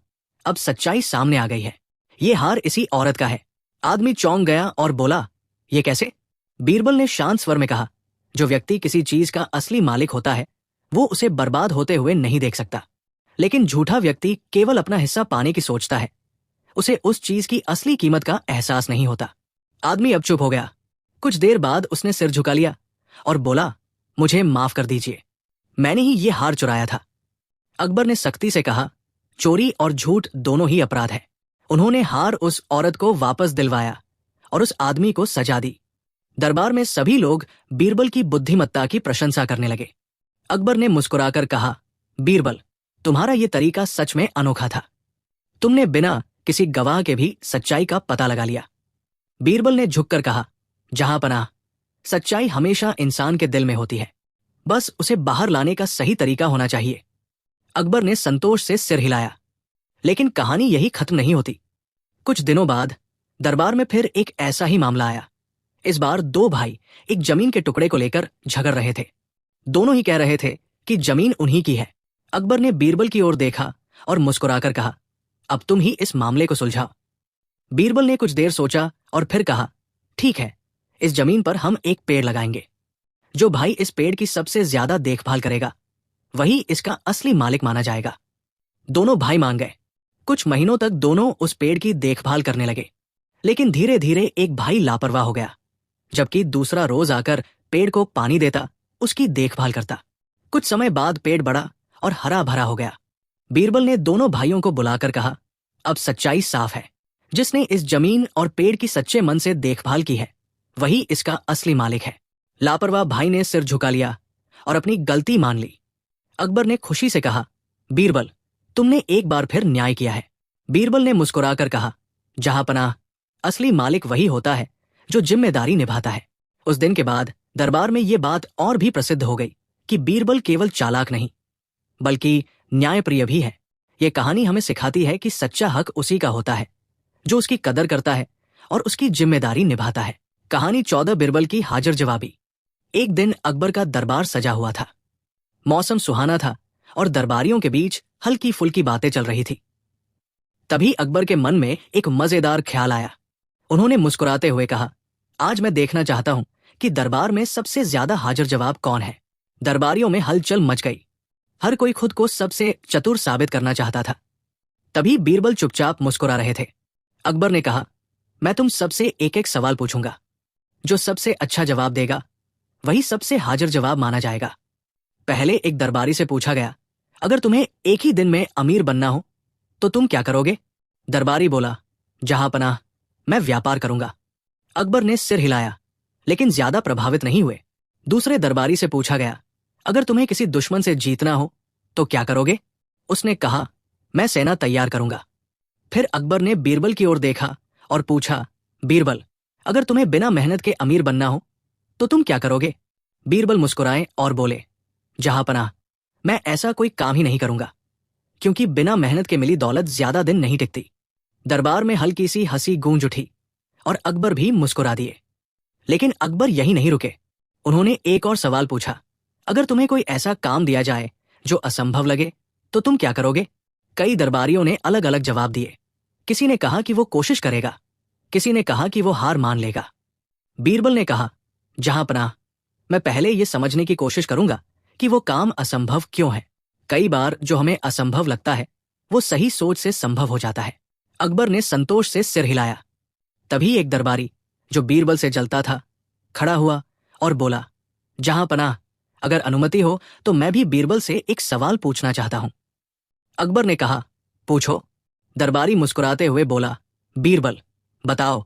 अब सच्चाई सामने आ गई है। ये हार इसी औरत का है। आदमी चौंक गया और बोला, ये कैसे? बीरबल ने शांत स्वर में कहा, जो व्यक्ति किसी चीज का असली मालिक होता है वो उसे बर्बाद होते हुए नहीं देख सकता, लेकिन झूठा व्यक्ति केवल अपना हिस्सा पाने की सोचता है। उसे उस चीज की असली कीमत का एहसास नहीं होता। आदमी अब चुप हो गया। कुछ देर बाद उसने सिर झुका लिया और बोला, मुझे माफ कर दीजिए, मैंने ही ये हार चुराया था। अकबर ने सख्ती से कहा, चोरी और झूठ दोनों ही अपराध है। उन्होंने हार उस औरत को वापस दिलवाया और उस आदमी को सजा दी। दरबार में सभी लोग बीरबल की बुद्धिमत्ता की प्रशंसा करने लगे। अकबर ने मुस्कुराकर कहा, बीरबल, तुम्हारा ये तरीका सच में अनोखा था। तुमने बिना किसी गवाह के भी सच्चाई का पता लगा लिया। बीरबल ने झुककर कहा, जहांपनाह, सच्चाई हमेशा इंसान के दिल में होती है, बस उसे बाहर लाने का सही तरीका होना चाहिए। अकबर ने संतोष से सिर हिलाया। लेकिन कहानी यही खत्म नहीं होती। कुछ दिनों बाद दरबार में फिर एक ऐसा ही मामला आया। इस बार 2 भाई एक जमीन के टुकड़े को लेकर झगड़ रहे थे। दोनों ही कह रहे थे कि जमीन उन्हीं की है। अकबर ने बीरबल की ओर देखा और मुस्कुराकर कहा, अब तुम ही इस मामले को सुलझाओ। बीरबल ने कुछ देर सोचा और फिर कहा, ठीक है, इस जमीन पर हम एक पेड़ लगाएंगे। जो भाई इस पेड़ की सबसे ज्यादा देखभाल करेगा वही इसका असली मालिक माना जाएगा। दोनों भाई मान गए। कुछ महीनों तक दोनों उस पेड़ की देखभाल करने लगे, लेकिन धीरे धीरे एक भाई लापरवाह हो गया, जबकि दूसरा रोज आकर पेड़ को पानी देता, उसकी देखभाल करता। कुछ समय बाद पेड़ बड़ा और हरा भरा हो गया। बीरबल ने दोनों भाइयों को बुलाकर कहा, अब सच्चाई साफ है। जिसने इस जमीन और पेड़ की सच्चे मन से देखभाल की है वही इसका असली मालिक है। लापरवाह भाई ने सिर झुका लिया और अपनी गलती मान ली। अकबर ने खुशी से कहा, बीरबल, तुमने एक बार फिर न्याय किया है। बीरबल ने मुस्कुराकर कहा, जहांपनाह, असली मालिक वही होता है जो जिम्मेदारी निभाता है। उस दिन के बाद दरबार में ये बात और भी प्रसिद्ध हो गई कि बीरबल केवल चालाक नहीं बल्कि न्यायप्रिय भी है। ये कहानी हमें सिखाती है कि सच्चा हक उसी का होता है जो उसकी कदर करता है और उसकी जिम्मेदारी निभाता है। कहानी 14 बीरबल की हाजिर जवाबी। एक दिन अकबर का दरबार सजा हुआ था। मौसम सुहाना था और दरबारियों के बीच हल्की फुल्की बातें चल रही थी। तभी अकबर के मन में एक मजेदार ख्याल आया। उन्होंने मुस्कुराते हुए कहा, आज मैं देखना चाहता हूं कि दरबार में सबसे ज्यादा हाजिर जवाब कौन है। दरबारियों में हलचल मच गई। हर कोई खुद को सबसे चतुर साबित करना चाहता था। तभी बीरबल चुपचाप मुस्कुरा रहे थे। अकबर ने कहा, मैं तुम सबसे एक एक सवाल पूछूंगा। जो सबसे अच्छा जवाब देगा वही सबसे हाजिर जवाब माना जाएगा। पहले एक दरबारी से पूछा गया, अगर तुम्हें एक ही दिन में अमीर बनना हो तो तुम क्या करोगे? दरबारी बोला, जहांपनाह, मैं व्यापार करूंगा। अकबर ने सिर हिलाया, लेकिन ज्यादा प्रभावित नहीं हुए। दूसरे दरबारी से पूछा गया, अगर तुम्हें किसी दुश्मन से जीतना हो तो क्या करोगे? उसने कहा, मैं सेना तैयार करूंगा। फिर अकबर ने बीरबल की ओर देखा और पूछा, बीरबल, अगर तुम्हें बिना मेहनत के अमीर बनना हो तो तुम क्या करोगे? बीरबल मुस्कुराए और बोले, जहांपनाह, मैं ऐसा कोई काम ही नहीं करूंगा, क्योंकि बिना मेहनत के मिली दौलत ज्यादा दिन नहीं टिकती। दरबार में हल्की सी हंसी गूंज उठी और अकबर भी मुस्कुरा दिए। लेकिन अकबर यही नहीं रुके। उन्होंने एक और सवाल पूछा, अगर तुम्हें कोई ऐसा काम दिया जाए जो असंभव लगे तो तुम क्या करोगे? कई दरबारियों ने अलग अलग जवाब दिए। किसी ने कहा कि वो कोशिश करेगा, किसी ने कहा कि वो हार मान लेगा। बीरबल ने कहा, जहां पनाह, मैं पहले ये समझने की कोशिश करूंगा कि वो काम असंभव क्यों है। कई बार जो हमें असंभव लगता है वो सही सोच से संभव हो जाता है। अकबर ने संतोष से सिर हिलाया। तभी एक दरबारी जो बीरबल से जलता था खड़ा हुआ और बोला, जहां पनाह, अगर अनुमति हो तो मैं भी बीरबल से एक सवाल पूछना चाहता हूं। अकबर ने कहा, पूछो। दरबारी मुस्कुराते हुए बोला, बीरबल, बताओ,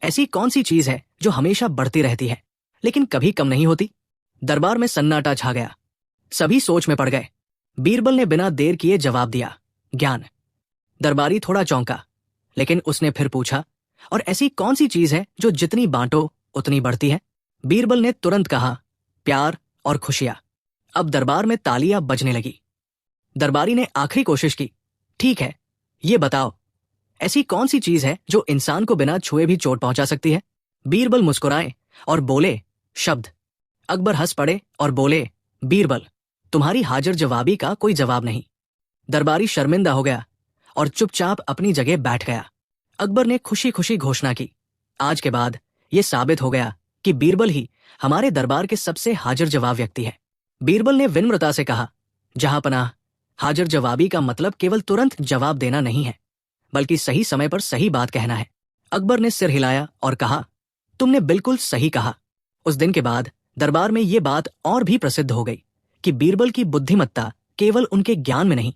ऐसी कौन सी चीज है जो हमेशा बढ़ती रहती है लेकिन कभी कम नहीं होती? दरबार में सन्नाटा छा गया। सभी सोच में पड़ गए। बीरबल ने बिना देर किए जवाब दिया, ज्ञान। दरबारी थोड़ा चौंका, लेकिन उसने फिर पूछा, और ऐसी कौन सी चीज है जो जितनी बांटो उतनी बढ़ती है? बीरबल ने तुरंत कहा, प्यार और खुशियां। अब दरबार में तालियां बजने लगी। दरबारी ने आखिरी कोशिश की, ठीक है, ये बताओ, ऐसी कौन सी चीज है जो इंसान को बिना छुए भी चोट पहुंचा सकती है? बीरबल मुस्कुराए और बोले, शब्द। अकबर हंस पड़े और बोले, बीरबल, तुम्हारी हाजिर जवाबी का कोई जवाब नहीं। दरबारी शर्मिंदा हो गया और चुपचाप अपनी जगह बैठ गया। अकबर ने खुशी खुशी घोषणा की, आज के बाद यह साबित हो गया कि बीरबल ही हमारे दरबार के सबसे हाजिर जवाब व्यक्ति है। बीरबल ने विनम्रता से कहा, जहां पनाह, हाजिर जवाबी का मतलब केवल तुरंत जवाब देना नहीं है, बल्कि सही समय पर सही बात कहना है। अकबर ने सिर हिलाया और कहा, तुमने बिल्कुल सही कहा। उस दिन के बाद दरबार में ये बात और भी प्रसिद्ध हो गई कि बीरबल की बुद्धिमत्ता केवल उनके ज्ञान में नहीं,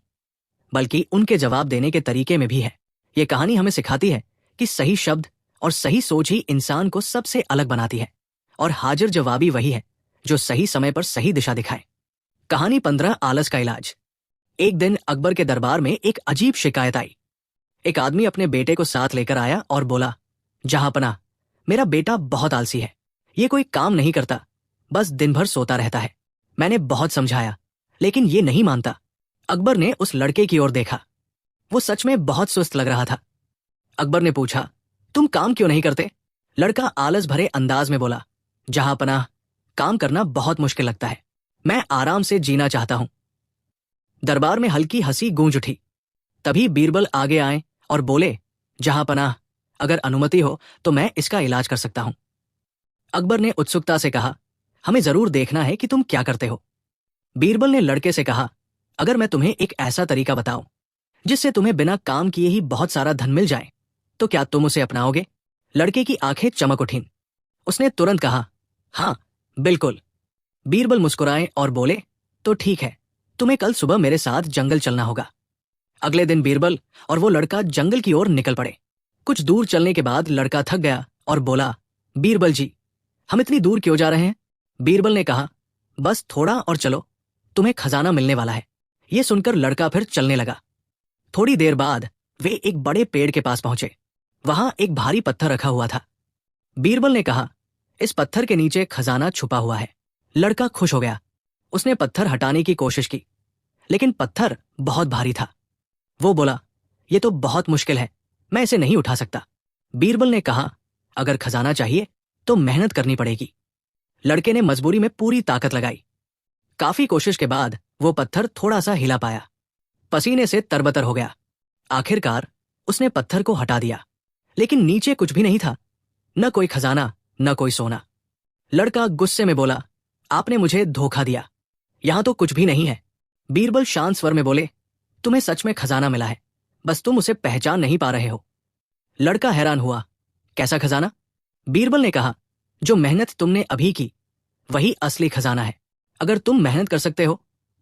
बल्कि उनके जवाब देने के तरीके में भी है। ये कहानी हमें सिखाती है कि सही शब्द और सही सोच ही इंसान को सबसे अलग बनाती है, और हाजिर जवाबी वही है जो सही समय पर सही दिशा दिखाए। कहानी 15 आलस का इलाज। एक दिन अकबर के दरबार में एक अजीब शिकायत आई। एक आदमी अपने बेटे को साथ लेकर आया और बोला, जहां पनाह, मेरा बेटा बहुत आलसी है, ये कोई काम नहीं करता, बस दिन भर सोता रहता है। मैंने बहुत समझाया लेकिन ये नहीं मानता। अकबर ने उस लड़के की ओर देखा। वो सच में बहुत सुस्त लग रहा था। अकबर ने पूछा, तुम काम क्यों नहीं करते? लड़का आलस भरे अंदाज में बोला, जहां पनाह, काम करना बहुत मुश्किल लगता है, मैं आराम से जीना चाहता हूं। दरबार में हल्की हंसी गूंज उठी। तभी बीरबल आगे आए और बोले, जहां पनाह, अगर अनुमति हो तो मैं इसका इलाज कर सकता हूं। अकबर ने उत्सुकता से कहा, हमें जरूर देखना है कि तुम क्या करते हो। बीरबल ने लड़के से कहा, अगर मैं तुम्हें एक ऐसा तरीका बताऊं जिससे तुम्हें बिना काम किए ही बहुत सारा धन मिल जाए तो क्या तुम उसे अपनाओगे? लड़के की आंखें चमक उठीं। उसने तुरंत कहा, हां, बिल्कुल। बीरबल मुस्कुराए और बोले, तो ठीक है, तुम्हें कल सुबह मेरे साथ जंगल चलना होगा। अगले दिन बीरबल और वो लड़का जंगल की ओर निकल पड़े। कुछ दूर चलने के बाद लड़का थक गया और बोला, बीरबल जी, हम इतनी दूर क्यों जा रहे हैं? बीरबल ने कहा, बस थोड़ा और चलो, तुम्हें खजाना मिलने वाला है। ये सुनकर लड़का फिर चलने लगा। थोड़ी देर बाद वे एक बड़े पेड़ के पास पहुंचे। वहां एक भारी पत्थर रखा हुआ था। बीरबल ने कहा, इस पत्थर के नीचे खजाना छुपा हुआ है। लड़का खुश हो गया। उसने पत्थर हटाने की कोशिश की, लेकिन पत्थर बहुत भारी था। वो बोला, यह तो बहुत मुश्किल है, मैं इसे नहीं उठा सकता। बीरबल ने कहा, अगर खजाना चाहिए तो मेहनत करनी पड़ेगी। लड़के ने मजबूरी में पूरी ताकत लगाई। काफी कोशिश के बाद वो पत्थर थोड़ा सा हिला पाया। पसीने से तरबतर हो गया। आखिरकार उसने पत्थर को हटा दिया, लेकिन नीचे कुछ भी नहीं था, न कोई खजाना, न कोई सोना। लड़का गुस्से में बोला, आपने मुझे धोखा दिया, यहां तो कुछ भी नहीं है। बीरबल शांत स्वर में बोले, तुम्हें सच में खजाना मिला है, बस तुम उसे पहचान नहीं पा रहे हो। लड़का हैरान हुआ, कैसा खजाना? बीरबल ने कहा, जो मेहनत तुमने अभी की वही असली खजाना है। अगर तुम मेहनत कर सकते हो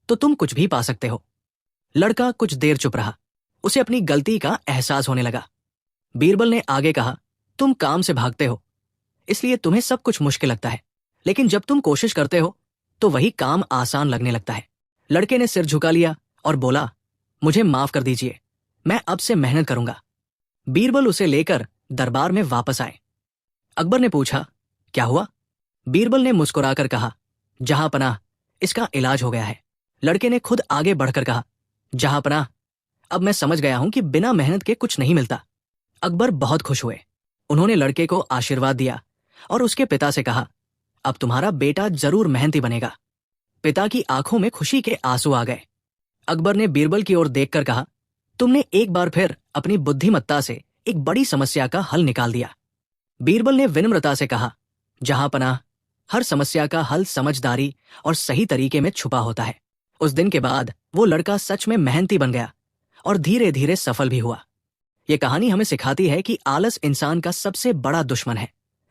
तो तुम कुछ भी पा सकते हो। लड़का कुछ देर चुप रहा। उसे अपनी गलती का एहसास होने लगा। बीरबल ने आगे कहा, तुम काम से भागते हो, इसलिए तुम्हें सब कुछ मुश्किल लगता है, लेकिन जब तुम कोशिश करते हो तो वही काम आसान लगने लगता है। लड़के ने सिर झुका लिया और बोला, मुझे माफ कर दीजिए, मैं अब से मेहनत करूंगा। बीरबल उसे लेकर दरबार में वापस आए। अकबर ने पूछा, क्या हुआ? बीरबल ने मुस्कुराकर कहा, जहां पनाह, इसका इलाज हो गया है। लड़के ने खुद आगे बढ़कर कहा, जहां पनाह, अब मैं समझ गया हूं कि बिना मेहनत के कुछ नहीं मिलता। अकबर बहुत खुश हुए। उन्होंने लड़के को आशीर्वाद दिया और उसके पिता से कहा, अब तुम्हारा बेटा जरूर मेहनती बनेगा। पिता की आंखों में खुशी के आंसू आ गए। अकबर ने बीरबल की ओर देखकर कहा, तुमने एक बार फिर अपनी बुद्धिमत्ता से एक बड़ी समस्या का हल निकाल दिया। बीरबल ने विनम्रता से कहा, जहांपनाह, हर समस्या का हल समझदारी और सही तरीके में छुपा होता है। उस दिन के बाद वो लड़का सच में मेहनती बन गया और धीरे धीरे सफल भी हुआ। ये कहानी हमें सिखाती है कि आलस इंसान का सबसे बड़ा दुश्मन है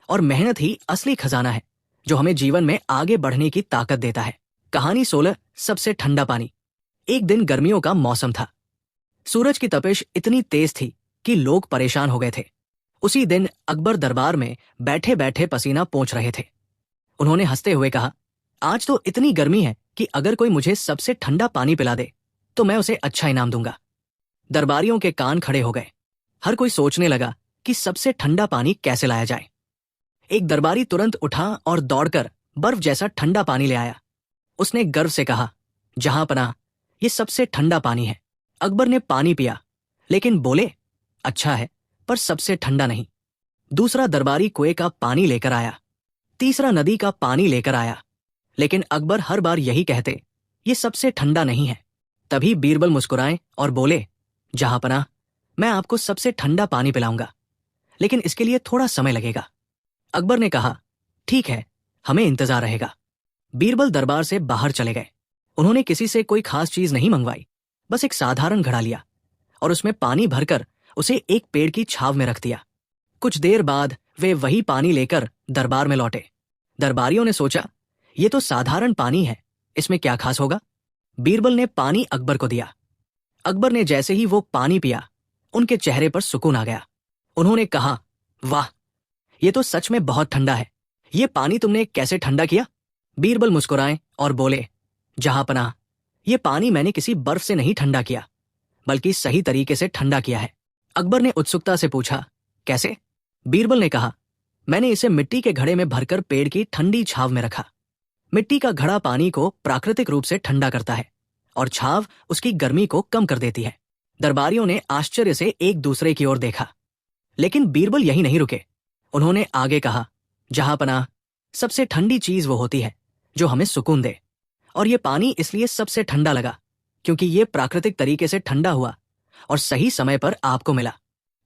और मेहनत ही असली खजाना है जो हमें जीवन में आगे बढ़ने की ताकत देता है। कहानी 16, सबसे ठंडा पानी। एक दिन गर्मियों का मौसम था। सूरज की तपिश इतनी तेज थी कि लोग परेशान हो गए थे। उसी दिन अकबर दरबार में बैठे बैठे पसीना पोंछ रहे थे। उन्होंने हंसते हुए कहा, आज तो इतनी गर्मी है कि अगर कोई मुझे सबसे ठंडा पानी पिला दे तो मैं उसे अच्छा इनाम दूंगा। दरबारियों के कान खड़े हो गए। हर कोई सोचने लगा कि सबसे ठंडा पानी कैसे लाया जाए। एक दरबारी तुरंत उठा और दौड़कर बर्फ जैसा ठंडा पानी ले आया। उसने गर्व से कहा, जहांपनाह, ये सबसे ठंडा पानी है। अकबर ने पानी पिया, लेकिन बोले, अच्छा है, पर सबसे ठंडा नहीं। दूसरा दरबारी कुएं का पानी लेकर आया, तीसरा नदी का पानी लेकर आया, लेकिन अकबर हर बार यही कहते, ये सबसे ठंडा नहीं है। तभी बीरबल मुस्कुराए और बोले, जहांपनाह, मैं आपको सबसे ठंडा पानी पिलाऊंगा, लेकिन इसके लिए थोड़ा समय लगेगा। अकबर ने कहा, ठीक है, हमें इंतजार रहेगा। बीरबल दरबार से बाहर चले गए। उन्होंने किसी से कोई खास चीज नहीं मंगवाई, बस एक साधारण घड़ा लिया और उसमें पानी भरकर उसे एक पेड़ की छाव में रख दिया। कुछ देर बाद वे वही पानी लेकर दरबार में लौटे। दरबारियों ने सोचा, ये तो साधारण पानी है, इसमें क्या खास होगा। बीरबल ने पानी अकबर को दिया। अकबर ने जैसे ही वो पानी पिया, उनके चेहरे पर सुकून आ गया। उन्होंने कहा, वाह, ये तो सच में बहुत ठंडा है। ये पानी तुमने कैसे ठंडा किया। बीरबल मुस्कुराए और बोले, जहांपनाह, ये पानी मैंने किसी बर्फ से नहीं ठंडा किया, बल्कि सही तरीके से ठंडा किया है। अकबर ने उत्सुकता से पूछा, कैसे। बीरबल ने कहा, मैंने इसे मिट्टी के घड़े में भरकर पेड़ की ठंडी छाव में रखा। मिट्टी का घड़ा पानी को प्राकृतिक रूप से ठंडा करता है और छाव उसकी गर्मी को कम कर देती है। दरबारियों ने आश्चर्य से एक दूसरे की ओर देखा, लेकिन बीरबल यही नहीं रुके। उन्होंने आगे कहा, जहांपनाह, सबसे ठंडी चीज वो होती है जो हमें सुकून दे, और ये पानी इसलिए सबसे ठंडा लगा क्योंकि ये प्राकृतिक तरीके से ठंडा हुआ और सही समय पर आपको मिला।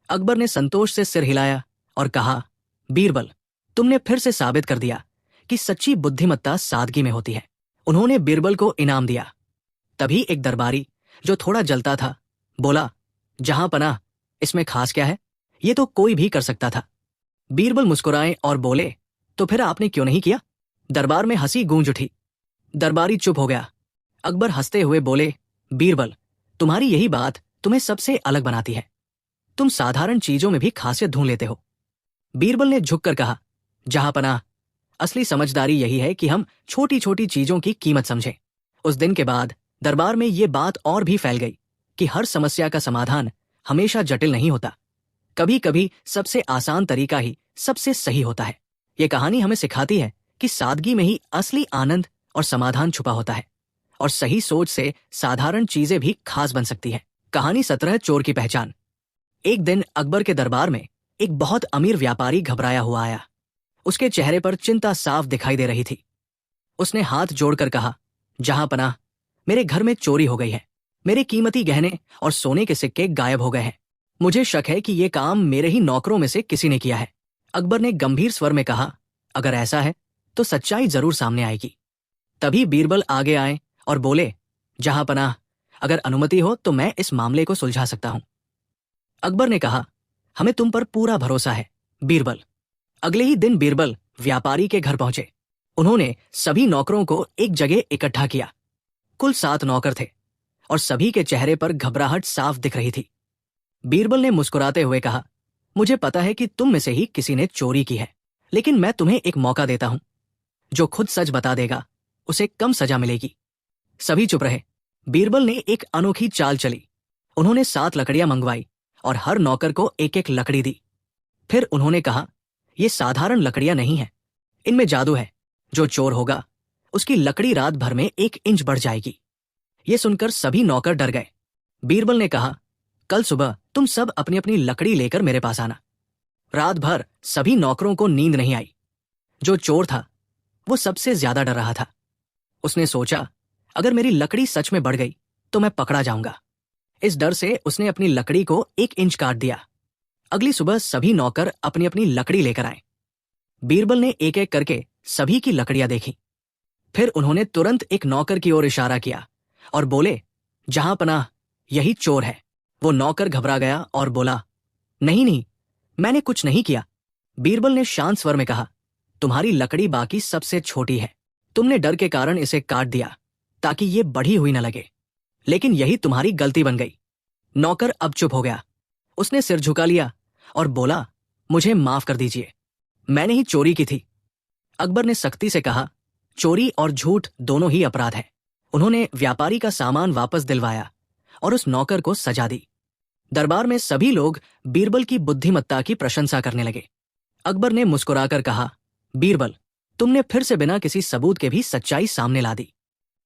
अकबर ने संतोष से सिर हिलाया और कहा, बीरबल, तुमने फिर से साबित कर दिया कि सच्ची बुद्धिमत्ता सादगी में होती है। उन्होंने बीरबल को इनाम दिया। तभी एक दरबारी, जो थोड़ा जलता था, बोला, जहांपनाह, इसमें खास क्या है, ये तो कोई भी कर सकता था। बीरबल मुस्कुराए और बोले, तो फिर आपने क्यों नहीं किया। दरबार में हंसी गूंज उठी। दरबारी चुप हो गया। अकबर हंसते हुए बोले, बीरबल, तुम्हारी यही बात तुम्हें सबसे अलग बनाती है। तुम साधारण चीजों में भी खासियत ढूंढ लेते हो। बीरबल ने झुककर कहा, जहांपनाह, असली समझदारी यही है कि हम छोटी छोटी चीजों की कीमत समझें। उस दिन के बाद दरबार में ये बात और भी फैल गई कि हर समस्या का समाधान हमेशा जटिल नहीं होता। कभी कभी सबसे आसान तरीका ही सबसे सही होता है। ये कहानी हमें सिखाती है कि सादगी में ही असली आनंद और समाधान छुपा होता है, और सही सोच से साधारण चीजें भी खास बन सकती है। कहानी 17, चोर की पहचान। एक दिन अकबर के दरबार में एक बहुत अमीर व्यापारी घबराया हुआ आया। उसके चेहरे पर चिंता साफ दिखाई दे रही थी। उसने हाथ जोड़कर कहा, जहांपनाह, मेरे घर में चोरी हो गई है। मेरे कीमती गहने और सोने के सिक्के गायब हो गए हैं। मुझे शक है कि ये काम मेरे ही नौकरों में से किसी ने किया है। अकबर ने गंभीर स्वर में कहा, अगर ऐसा है तो सच्चाई जरूर सामने आएगी। तभी बीरबल आगे आए और बोले, जहांपनाह, अगर अनुमति हो तो मैं इस मामले को सुलझा सकता हूं। अकबर ने कहा, हमें तुम पर पूरा भरोसा है, बीरबल। अगले ही दिन बीरबल व्यापारी के घर पहुंचे। उन्होंने सभी नौकरों को एक जगह इकट्ठा किया। कुल 7 नौकर थे और सभी के चेहरे पर घबराहट साफ दिख रही थी। बीरबल ने मुस्कुराते हुए कहा, मुझे पता है कि तुम में से ही किसी ने चोरी की है, लेकिन मैं तुम्हें एक मौका देता हूं। जो खुद सच बता देगा उसे कम सजा मिलेगी। सभी चुप रहे। बीरबल ने एक अनोखी चाल चली। उन्होंने 7 लकड़ियां मंगवाई और हर नौकर को एक एक लकड़ी दी। फिर उन्होंने कहा, ये साधारण लकड़ियां नहीं है, इनमें जादू है। जो चोर होगा उसकी लकड़ी रात भर में 1 इंच बढ़ जाएगी। ये सुनकर सभी नौकर डर गए। बीरबल ने कहा, कल सुबह तुम सब अपनी अपनी लकड़ी लेकर मेरे पास आना। रात भर सभी नौकरों को नींद नहीं आई। जो चोर था वो सबसे ज्यादा डर रहा था। उसने सोचा, अगर मेरी लकड़ी सच में बढ़ गई तो मैं पकड़ा जाऊंगा। इस डर से उसने अपनी लकड़ी को 1 इंच काट दिया। अगली सुबह सभी नौकर अपनी अपनी लकड़ी लेकर आए। बीरबल ने एक एक करके सभी की लकड़ियां देखी। फिर उन्होंने तुरंत एक नौकर की ओर इशारा किया और बोले, जहां पनाह, यही चोर है। वो नौकर घबरा गया और बोला, नहीं नहीं, मैंने कुछ नहीं किया। बीरबल ने शांत स्वर में कहा, तुम्हारी लकड़ी बाकी सबसे छोटी है। तुमने डर के कारण इसे काट दिया ताकि ये बढ़ी हुई न लगे, लेकिन यही तुम्हारी गलती बन गई। नौकर अब चुप हो गया। उसने सिर झुका लिया और बोला, मुझे माफ कर दीजिए, मैंने ही चोरी की थी। अकबर ने सख्ती से कहा, चोरी और झूठ दोनों ही अपराध है। उन्होंने व्यापारी का सामान वापस दिलवाया और उस नौकर को सजा दी। दरबार में सभी लोग बीरबल की बुद्धिमत्ता की प्रशंसा करने लगे। अकबर ने मुस्कुराकर कहा, बीरबल, तुमने फिर से बिना किसी सबूत के भी सच्चाई सामने ला दी।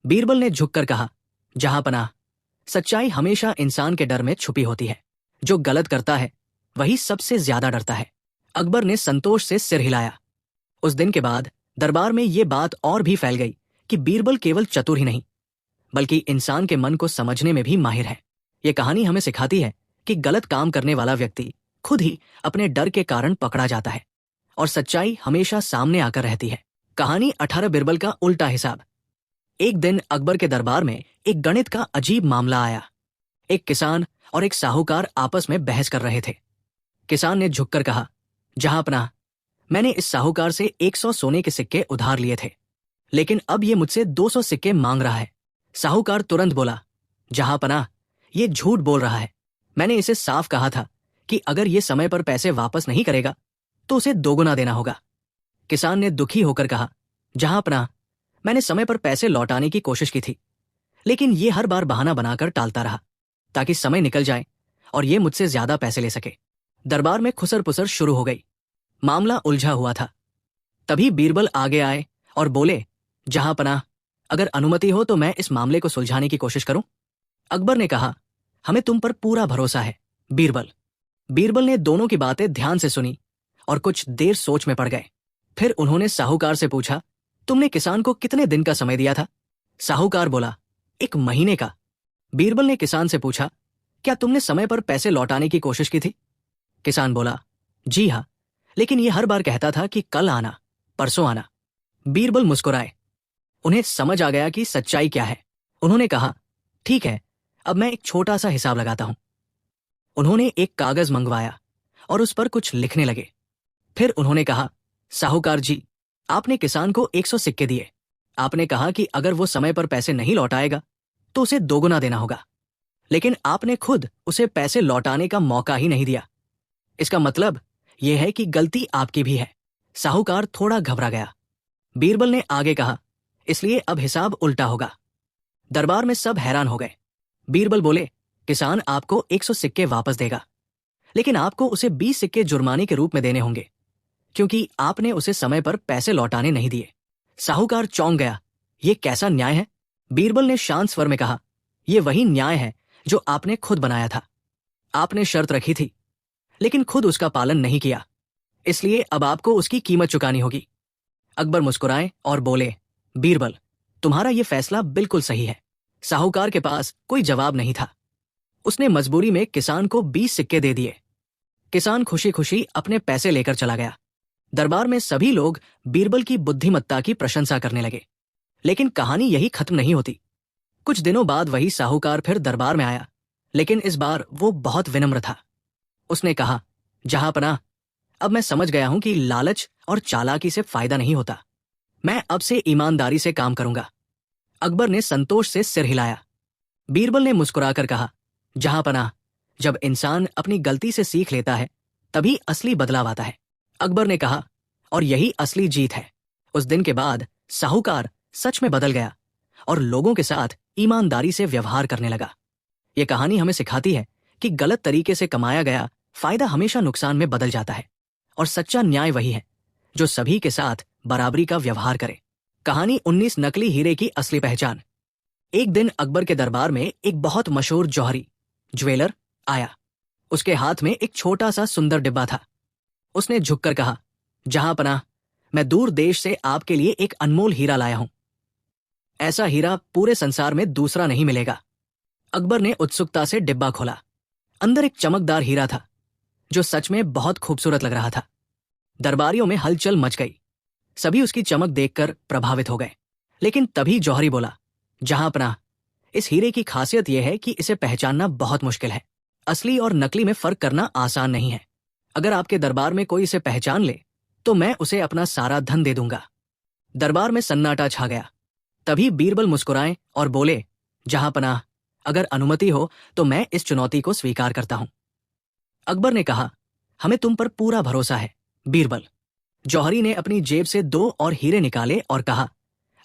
बीरबल ने झुककर कहा, जहांपनाह, सच्चाई हमेशा इंसान के डर में छुपी होती है। जो गलत करता है वही सबसे ज्यादा डरता है। अकबर ने संतोष से सिर हिलाया। उस दिन के बाद दरबार में ये बात और भी फैल गई कि बीरबल केवल चतुर ही नहीं, बल्कि इंसान के मन को समझने में भी माहिर है। ये कहानी हमें सिखाती है कि गलत काम करने वाला व्यक्ति खुद ही अपने डर के कारण पकड़ा जाता है और सच्चाई हमेशा सामने आकर रहती है। कहानी 18 बीरबल का उल्टा हिसाब। एक दिन अकबर के दरबार में एक गणित का अजीब मामला आया। एक किसान और एक साहूकार आपस में बहस कर रहे थे। किसान ने झुककर कहा, जहांपनाह, मैंने इस साहूकार से 100 सोने के सिक्के उधार लिए थे, लेकिन अब ये मुझसे 200 सिक्के मांग रहा है। साहूकार तुरंत बोला, जहांपनाह, ये झूठ बोल रहा है। मैंने इसे साफ कहा था कि अगर ये समय पर पैसे वापस नहीं करेगा तो उसे दोगुना देना होगा। किसान ने दुखी होकर कहा, जहांपनाह, मैंने समय पर पैसे लौटाने की कोशिश की थी, लेकिन ये हर बार बहाना बनाकर टालता रहा ताकि समय निकल जाए और ये मुझसे ज्यादा पैसे ले सके। दरबार में खुसर पुसर शुरू हो गई। मामला उलझा हुआ था। तभी बीरबल आगे आए और बोले, जहांपनाह, अगर अनुमति हो तो मैं इस मामले को सुलझाने की कोशिश करूं। अकबर ने कहा, हमें तुम पर पूरा भरोसा है बीरबल। बीरबल ने दोनों की बातें ध्यान से सुनी और कुछ देर सोच में पड़ गए। फिर उन्होंने साहूकार से पूछा, तुमने किसान को कितने दिन का समय दिया था? साहूकार बोला, 1 महीने का। बीरबल ने किसान से पूछा, क्या तुमने समय पर पैसे लौटाने की कोशिश की थी? किसान बोला, जी हाँ, लेकिन यह हर बार कहता था कि कल आना, परसों आना। बीरबल मुस्कुराए। उन्हें समझ आ गया कि सच्चाई क्या है। उन्होंने कहा, ठीक है, अब मैं एक छोटा सा हिसाब लगाता हूं। उन्होंने एक कागज मंगवाया और उस पर कुछ लिखने लगे। फिर उन्होंने कहा, साहूकार जी, आपने किसान को 100 सिक्के दिए। आपने कहा कि अगर वो समय पर पैसे नहीं लौटाएगा तो उसे दोगुना देना होगा, लेकिन आपने खुद उसे पैसे लौटाने का मौका ही नहीं दिया। इसका मतलब यह है कि गलती आपकी भी है। साहूकार थोड़ा घबरा गया। बीरबल ने आगे कहा, इसलिए अब हिसाब उल्टा होगा। दरबार में सब हैरान हो गए। बीरबल बोले, किसान आपको 100 सिक्के वापस देगा, लेकिन आपको उसे 20 सिक्के जुर्माने के रूप में देने होंगे, क्योंकि आपने उसे समय पर पैसे लौटाने नहीं दिए। साहूकार चौंक गया। ये कैसा न्याय है? बीरबल ने शांत स्वर में कहा, यह वही न्याय है जो आपने खुद बनाया था। आपने शर्त रखी थी, लेकिन खुद उसका पालन नहीं किया, इसलिए अब आपको उसकी कीमत चुकानी होगी। अकबर मुस्कुराए और बोले, बीरबल, तुम्हारा यह फैसला बिल्कुल सही है। साहूकार के पास कोई जवाब नहीं था। उसने मजबूरी में किसान को 20 सिक्के दे दिए। किसान खुशी खुशी अपने पैसे लेकर चला गया। दरबार में सभी लोग बीरबल की बुद्धिमत्ता की प्रशंसा करने लगे। लेकिन कहानी यही खत्म नहीं होती। कुछ दिनों बाद वही साहूकार फिर दरबार में आया, लेकिन इस बार वो बहुत विनम्र था। उसने कहा, जहांपनाह, अब मैं समझ गया हूं कि लालच और चालाकी से फायदा नहीं होता। मैं अब से ईमानदारी से काम करूंगा। अकबर ने संतोष से सिर हिलाया। बीरबल ने मुस्कुराकर कहा, जहांपनाह, जब इंसान अपनी गलती से सीख लेता है तभी असली बदलाव आता है। अकबर ने कहा, और यही असली जीत है। उस दिन के बाद साहूकार सच में बदल गया और लोगों के साथ ईमानदारी से व्यवहार करने लगा। यह कहानी हमें सिखाती है कि गलत तरीके से कमाया गया फायदा हमेशा नुकसान में बदल जाता है, और सच्चा न्याय वही है जो सभी के साथ बराबरी का व्यवहार करे। कहानी 19 नकली हीरे की असली पहचान। एक दिन अकबर के दरबार में एक बहुत मशहूर जौहरी ज्वेलर आया। उसके हाथ में एक छोटा सा सुंदर डिब्बा था। उसने झुककर कहा, जहांपनाह, मैं दूर देश से आपके लिए एक अनमोल हीरा लाया हूं। ऐसा हीरा पूरे संसार में दूसरा नहीं मिलेगा। अकबर ने उत्सुकता से डिब्बा खोला। अंदर एक चमकदार हीरा था जो सच में बहुत खूबसूरत लग रहा था। दरबारियों में हलचल मच गई। सभी उसकी चमक देखकर प्रभावित हो गए। लेकिन तभी जौहरी बोला, जहांपनाह, इस हीरे की खासियत यह है कि इसे पहचानना बहुत मुश्किल है। असली और नकली में फर्क करना आसान नहीं है। अगर आपके दरबार में कोई इसे पहचान ले तो मैं उसे अपना सारा धन दे दूंगा। दरबार में सन्नाटा छा गया। तभी बीरबल मुस्कुराए और बोले, जहांपनाह, अगर अनुमति हो तो मैं इस चुनौती को स्वीकार करता हूं। अकबर ने कहा, हमें तुम पर पूरा भरोसा है बीरबल। जौहरी ने अपनी जेब से 2 और हीरे निकाले और कहा,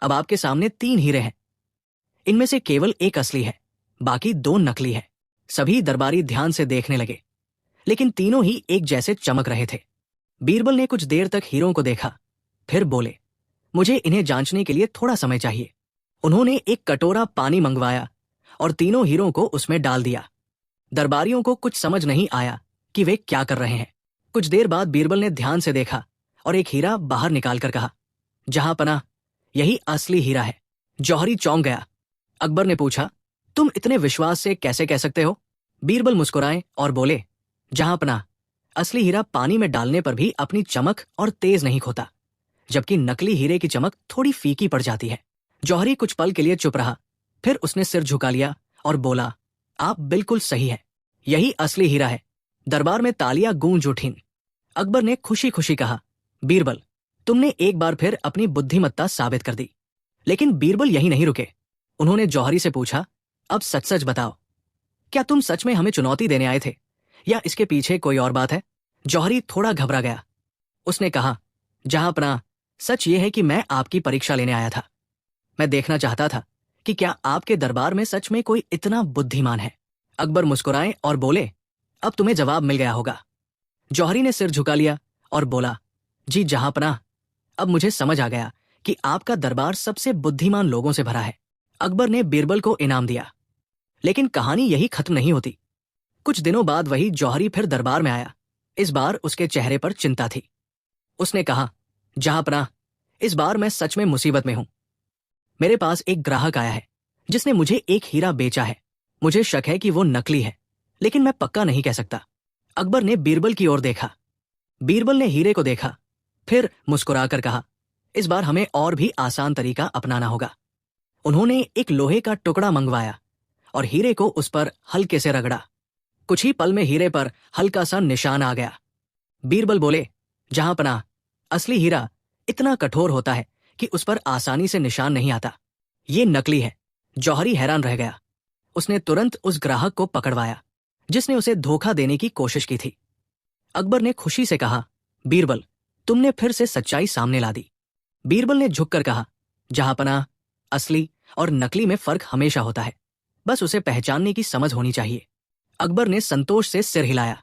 अब आपके सामने 3 हीरे हैं। इनमें से केवल एक असली है, बाकी 2 नकली है। सभी दरबारी ध्यान से देखने लगे, लेकिन तीनों ही एक जैसे चमक रहे थे। बीरबल ने कुछ देर तक हीरों को देखा, फिर बोले, मुझे इन्हें जांचने के लिए थोड़ा समय चाहिए। उन्होंने एक कटोरा पानी मंगवाया और तीनों हीरों को उसमें डाल दिया। दरबारियों को कुछ समझ नहीं आया कि वे क्या कर रहे हैं। कुछ देर बाद बीरबल ने ध्यान से देखा और एक हीरा बाहर निकालकर कहा, जहांपनाह, यही असली हीरा है। जौहरी चौंक गया। अकबर ने पूछा, तुम इतने विश्वास से कैसे कह सकते हो? बीरबल मुस्कुराए और बोले, जहांपनाह, असली हीरा पानी में डालने पर भी अपनी चमक और तेज नहीं खोता, जबकि नकली हीरे की चमक थोड़ी फीकी पड़ जाती है। जौहरी कुछ पल के लिए चुप रहा, फिर उसने सिर झुका लिया और बोला, आप बिल्कुल सही है, यही असली हीरा है। दरबार में तालियां गूंज उठीं। अकबर ने खुशी खुशी कहा, बीरबल, तुमने एक बार फिर अपनी बुद्धिमत्ता साबित कर दी। लेकिन बीरबल यही नहीं रुके। उन्होंने जौहरी से पूछा, अब सच सच बताओ, क्या तुम सच में हमें चुनौती देने आए थे या इसके पीछे कोई और बात है? जौहरी थोड़ा घबरा गया। उसने कहा, जहांपनाह, सच ये है कि मैं आपकी परीक्षा लेने आया था। मैं देखना चाहता था कि क्या आपके दरबार में सच में कोई इतना बुद्धिमान है। अकबर मुस्कुराए और बोले, अब तुम्हें जवाब मिल गया होगा। जौहरी ने सिर झुका लिया और बोला, जी जहांपनाह, अब मुझे समझ आ गया कि आपका दरबार सबसे बुद्धिमान लोगों से भरा है। अकबर ने बीरबल को इनाम दिया। लेकिन कहानी यही खत्म नहीं होती। कुछ दिनों बाद वही जौहरी फिर दरबार में आया। इस बार उसके चेहरे पर चिंता थी। उसने कहा, जहांपनाह, इस बार मैं सच में मुसीबत में हूं। मेरे पास एक ग्राहक आया है जिसने मुझे एक हीरा बेचा है। मुझे शक है कि वो नकली है, लेकिन मैं पक्का नहीं कह सकता। अकबर ने बीरबल की ओर देखा। बीरबल ने हीरे को देखा, फिर मुस्कुराकर कहा, इस बार हमें और भी आसान तरीका अपनाना होगा। उन्होंने एक लोहे का टुकड़ा मंगवाया और हीरे को उस पर हल्के से रगड़ा। कुछ ही पल में हीरे पर हल्का सा निशान आ गया। बीरबल बोले, जहांपनाह, असली हीरा इतना कठोर होता है कि उस पर आसानी से निशान नहीं आता। ये नकली है। जौहरी हैरान रह गया। उसने तुरंत उस ग्राहक को पकड़वाया जिसने उसे धोखा देने की कोशिश की थी। अकबर ने खुशी से कहा, बीरबल, तुमने फिर से सच्चाई सामने ला दी। बीरबल ने झुककर कहा, जहांपनाह, असली और नकली में फर्क हमेशा होता है, बस उसे पहचानने की समझ होनी चाहिए। अकबर ने संतोष से सिर हिलाया।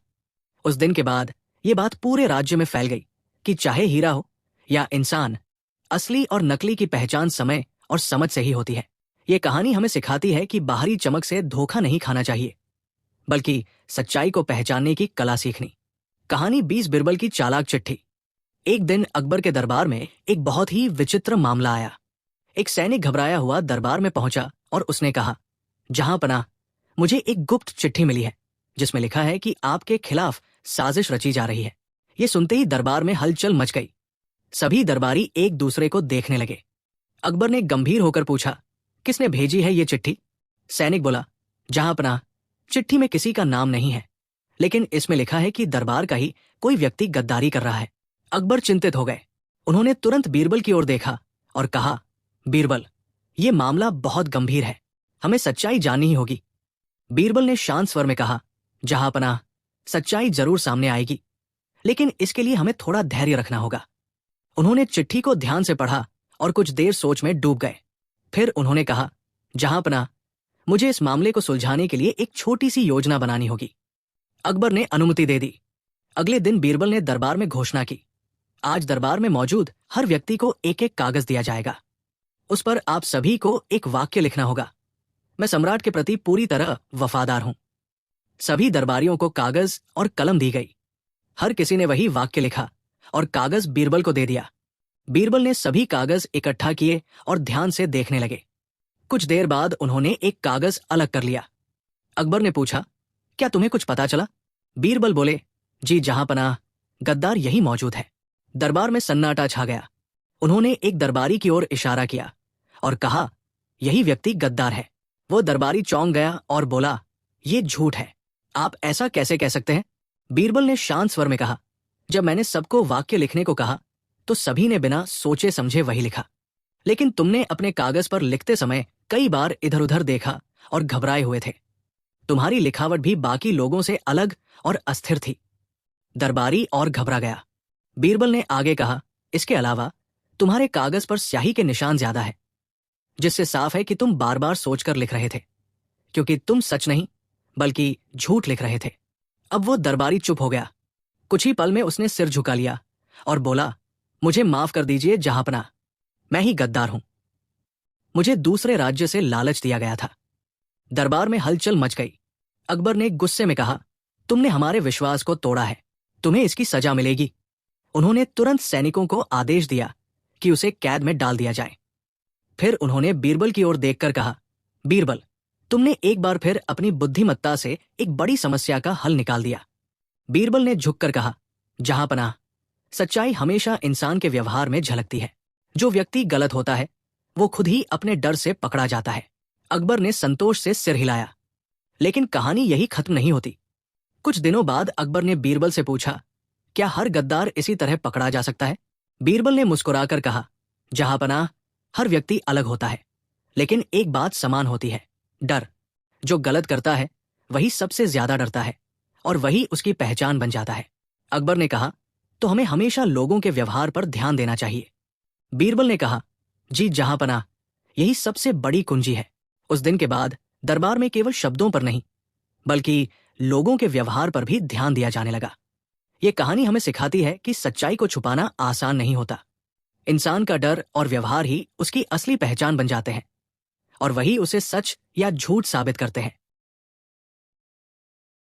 उस दिन के बाद यह बात पूरे राज्य में फैल गई कि चाहे हीरा हो या इंसान, असली और नकली की पहचान समय और समझ से ही होती है। यह कहानी हमें सिखाती है कि बाहरी चमक से धोखा नहीं खाना चाहिए, बल्कि सच्चाई को पहचानने की कला सीखनी। कहानी 20 बिरबल की चालाक चिट्ठी। एक दिन अकबर के दरबार में एक बहुत ही विचित्र मामला आया। एक सैनिक घबराया हुआ दरबार में पहुंचा और उसने कहा, जहांपनाह, मुझे एक गुप्त चिट्ठी मिली है जिसमें लिखा है कि आपके खिलाफ साजिश रची जा रही है। यह सुनते ही दरबार में हलचल मच गई। सभी दरबारी एक दूसरे को देखने लगे। अकबर ने गंभीर होकर पूछा, किसने भेजी है ये चिट्ठी? सैनिक बोला, जहांपनाह, चिट्ठी में किसी का नाम नहीं है, लेकिन इसमें लिखा है कि दरबार का ही कोई व्यक्ति गद्दारी कर रहा है। अकबर चिंतित हो गए। उन्होंने तुरंत बीरबल की ओर देखा और कहा, बीरबल, यह मामला बहुत गंभीर है, हमें सच्चाई जाननी ही होगी। बीरबल ने शांत स्वर में कहा, जहांपनाह, सच्चाई जरूर सामने आएगी, लेकिन इसके लिए हमें थोड़ा धैर्य रखना होगा। उन्होंने चिट्ठी को ध्यान से पढ़ा और कुछ देर सोच में डूब गए। फिर उन्होंने कहा, जहांपनाह, मुझे इस मामले को सुलझाने के लिए एक छोटी सी योजना बनानी होगी। अकबर ने अनुमति दे दी। अगले दिन बीरबल ने दरबार में घोषणा की, आज दरबार में मौजूद हर व्यक्ति को एक एक कागज दिया जाएगा। उस पर आप सभी को एक वाक्य लिखना होगा, मैं सम्राट के प्रति पूरी तरह वफादार हूं। सभी दरबारियों को कागज और कलम दी गई। हर किसी ने वही वाक्य लिखा और कागज बीरबल को दे दिया। बीरबल ने सभी कागज इकट्ठा किए और ध्यान से देखने लगे। कुछ देर बाद उन्होंने एक कागज अलग कर लिया। अकबर ने पूछा, क्या तुम्हें कुछ पता चला? बीरबल बोले, जी जहांपनाह, गद्दार यही मौजूद है। दरबार में सन्नाटा छा गया। उन्होंने एक दरबारी की ओर इशारा किया और कहा, यही व्यक्ति गद्दार है। वो दरबारी चौंक गया और बोला, ये झूठ है, आप ऐसा कैसे कह सकते हैं? बीरबल ने शांत स्वर में कहा, जब मैंने सबको वाक्य लिखने को कहा तो सभी ने बिना सोचे समझे वही लिखा, लेकिन तुमने अपने कागज पर लिखते समय कई बार इधर उधर देखा और घबराए हुए थे। तुम्हारी लिखावट भी बाकी लोगों से अलग और अस्थिर थी। दरबारी और घबरा गया। बीरबल ने आगे कहा, इसके अलावा तुम्हारे कागज पर स्याही के निशान ज्यादा है, जिससे साफ है कि तुम बार बार सोचकर लिख रहे थे, क्योंकि तुम सच नहीं बल्कि झूठ लिख रहे थे। अब वो दरबारी चुप हो गया। कुछ ही पल में उसने सिर झुका लिया और बोला, मुझे माफ कर दीजिए जहांपनाह, मैं ही गद्दार हूं। मुझे दूसरे राज्य से लालच दिया गया था। दरबार में हलचल मच गई। अकबर ने गुस्से में कहा, तुमने हमारे विश्वास को तोड़ा है, तुम्हें इसकी सजा मिलेगी। उन्होंने तुरंत सैनिकों को आदेश दिया कि उसे कैद में डाल दिया जाए। फिर उन्होंने बीरबल की ओर देखकर कहा, बीरबल, तुमने एक बार फिर अपनी बुद्धिमत्ता से एक बड़ी समस्या का हल निकाल दिया। बीरबल ने झुककर कहा, जहांपनाह, सच्चाई हमेशा इंसान के व्यवहार में झलकती है। जो व्यक्ति गलत होता है वो खुद ही अपने डर से पकड़ा जाता है। अकबर ने संतोष से सिर हिलाया। लेकिन कहानी यही खत्म नहीं होती। कुछ दिनों बाद अकबर ने बीरबल से पूछा, क्या हर गद्दार इसी तरह पकड़ा जा सकता है? बीरबल ने मुस्कुराकर कहा, जहांपनाह, हर व्यक्ति अलग होता है, लेकिन एक बात समान होती है, डर। जो गलत करता है वही सबसे ज्यादा डरता है और वही उसकी पहचान बन जाता है। अकबर ने कहा, तो हमें हमेशा लोगों के व्यवहार पर ध्यान देना चाहिए। बीरबल ने कहा, जी जहांपनाह, यही सबसे बड़ी कुंजी है। उस दिन के बाद दरबार में केवल शब्दों पर नहीं बल्कि लोगों के व्यवहार पर भी ध्यान दिया जाने लगा। ये कहानी हमें सिखाती है कि सच्चाई को छुपाना आसान नहीं होता। इंसान का डर और व्यवहार ही उसकी असली पहचान बन जाते हैं और वही उसे सच या झूठ साबित करते हैं।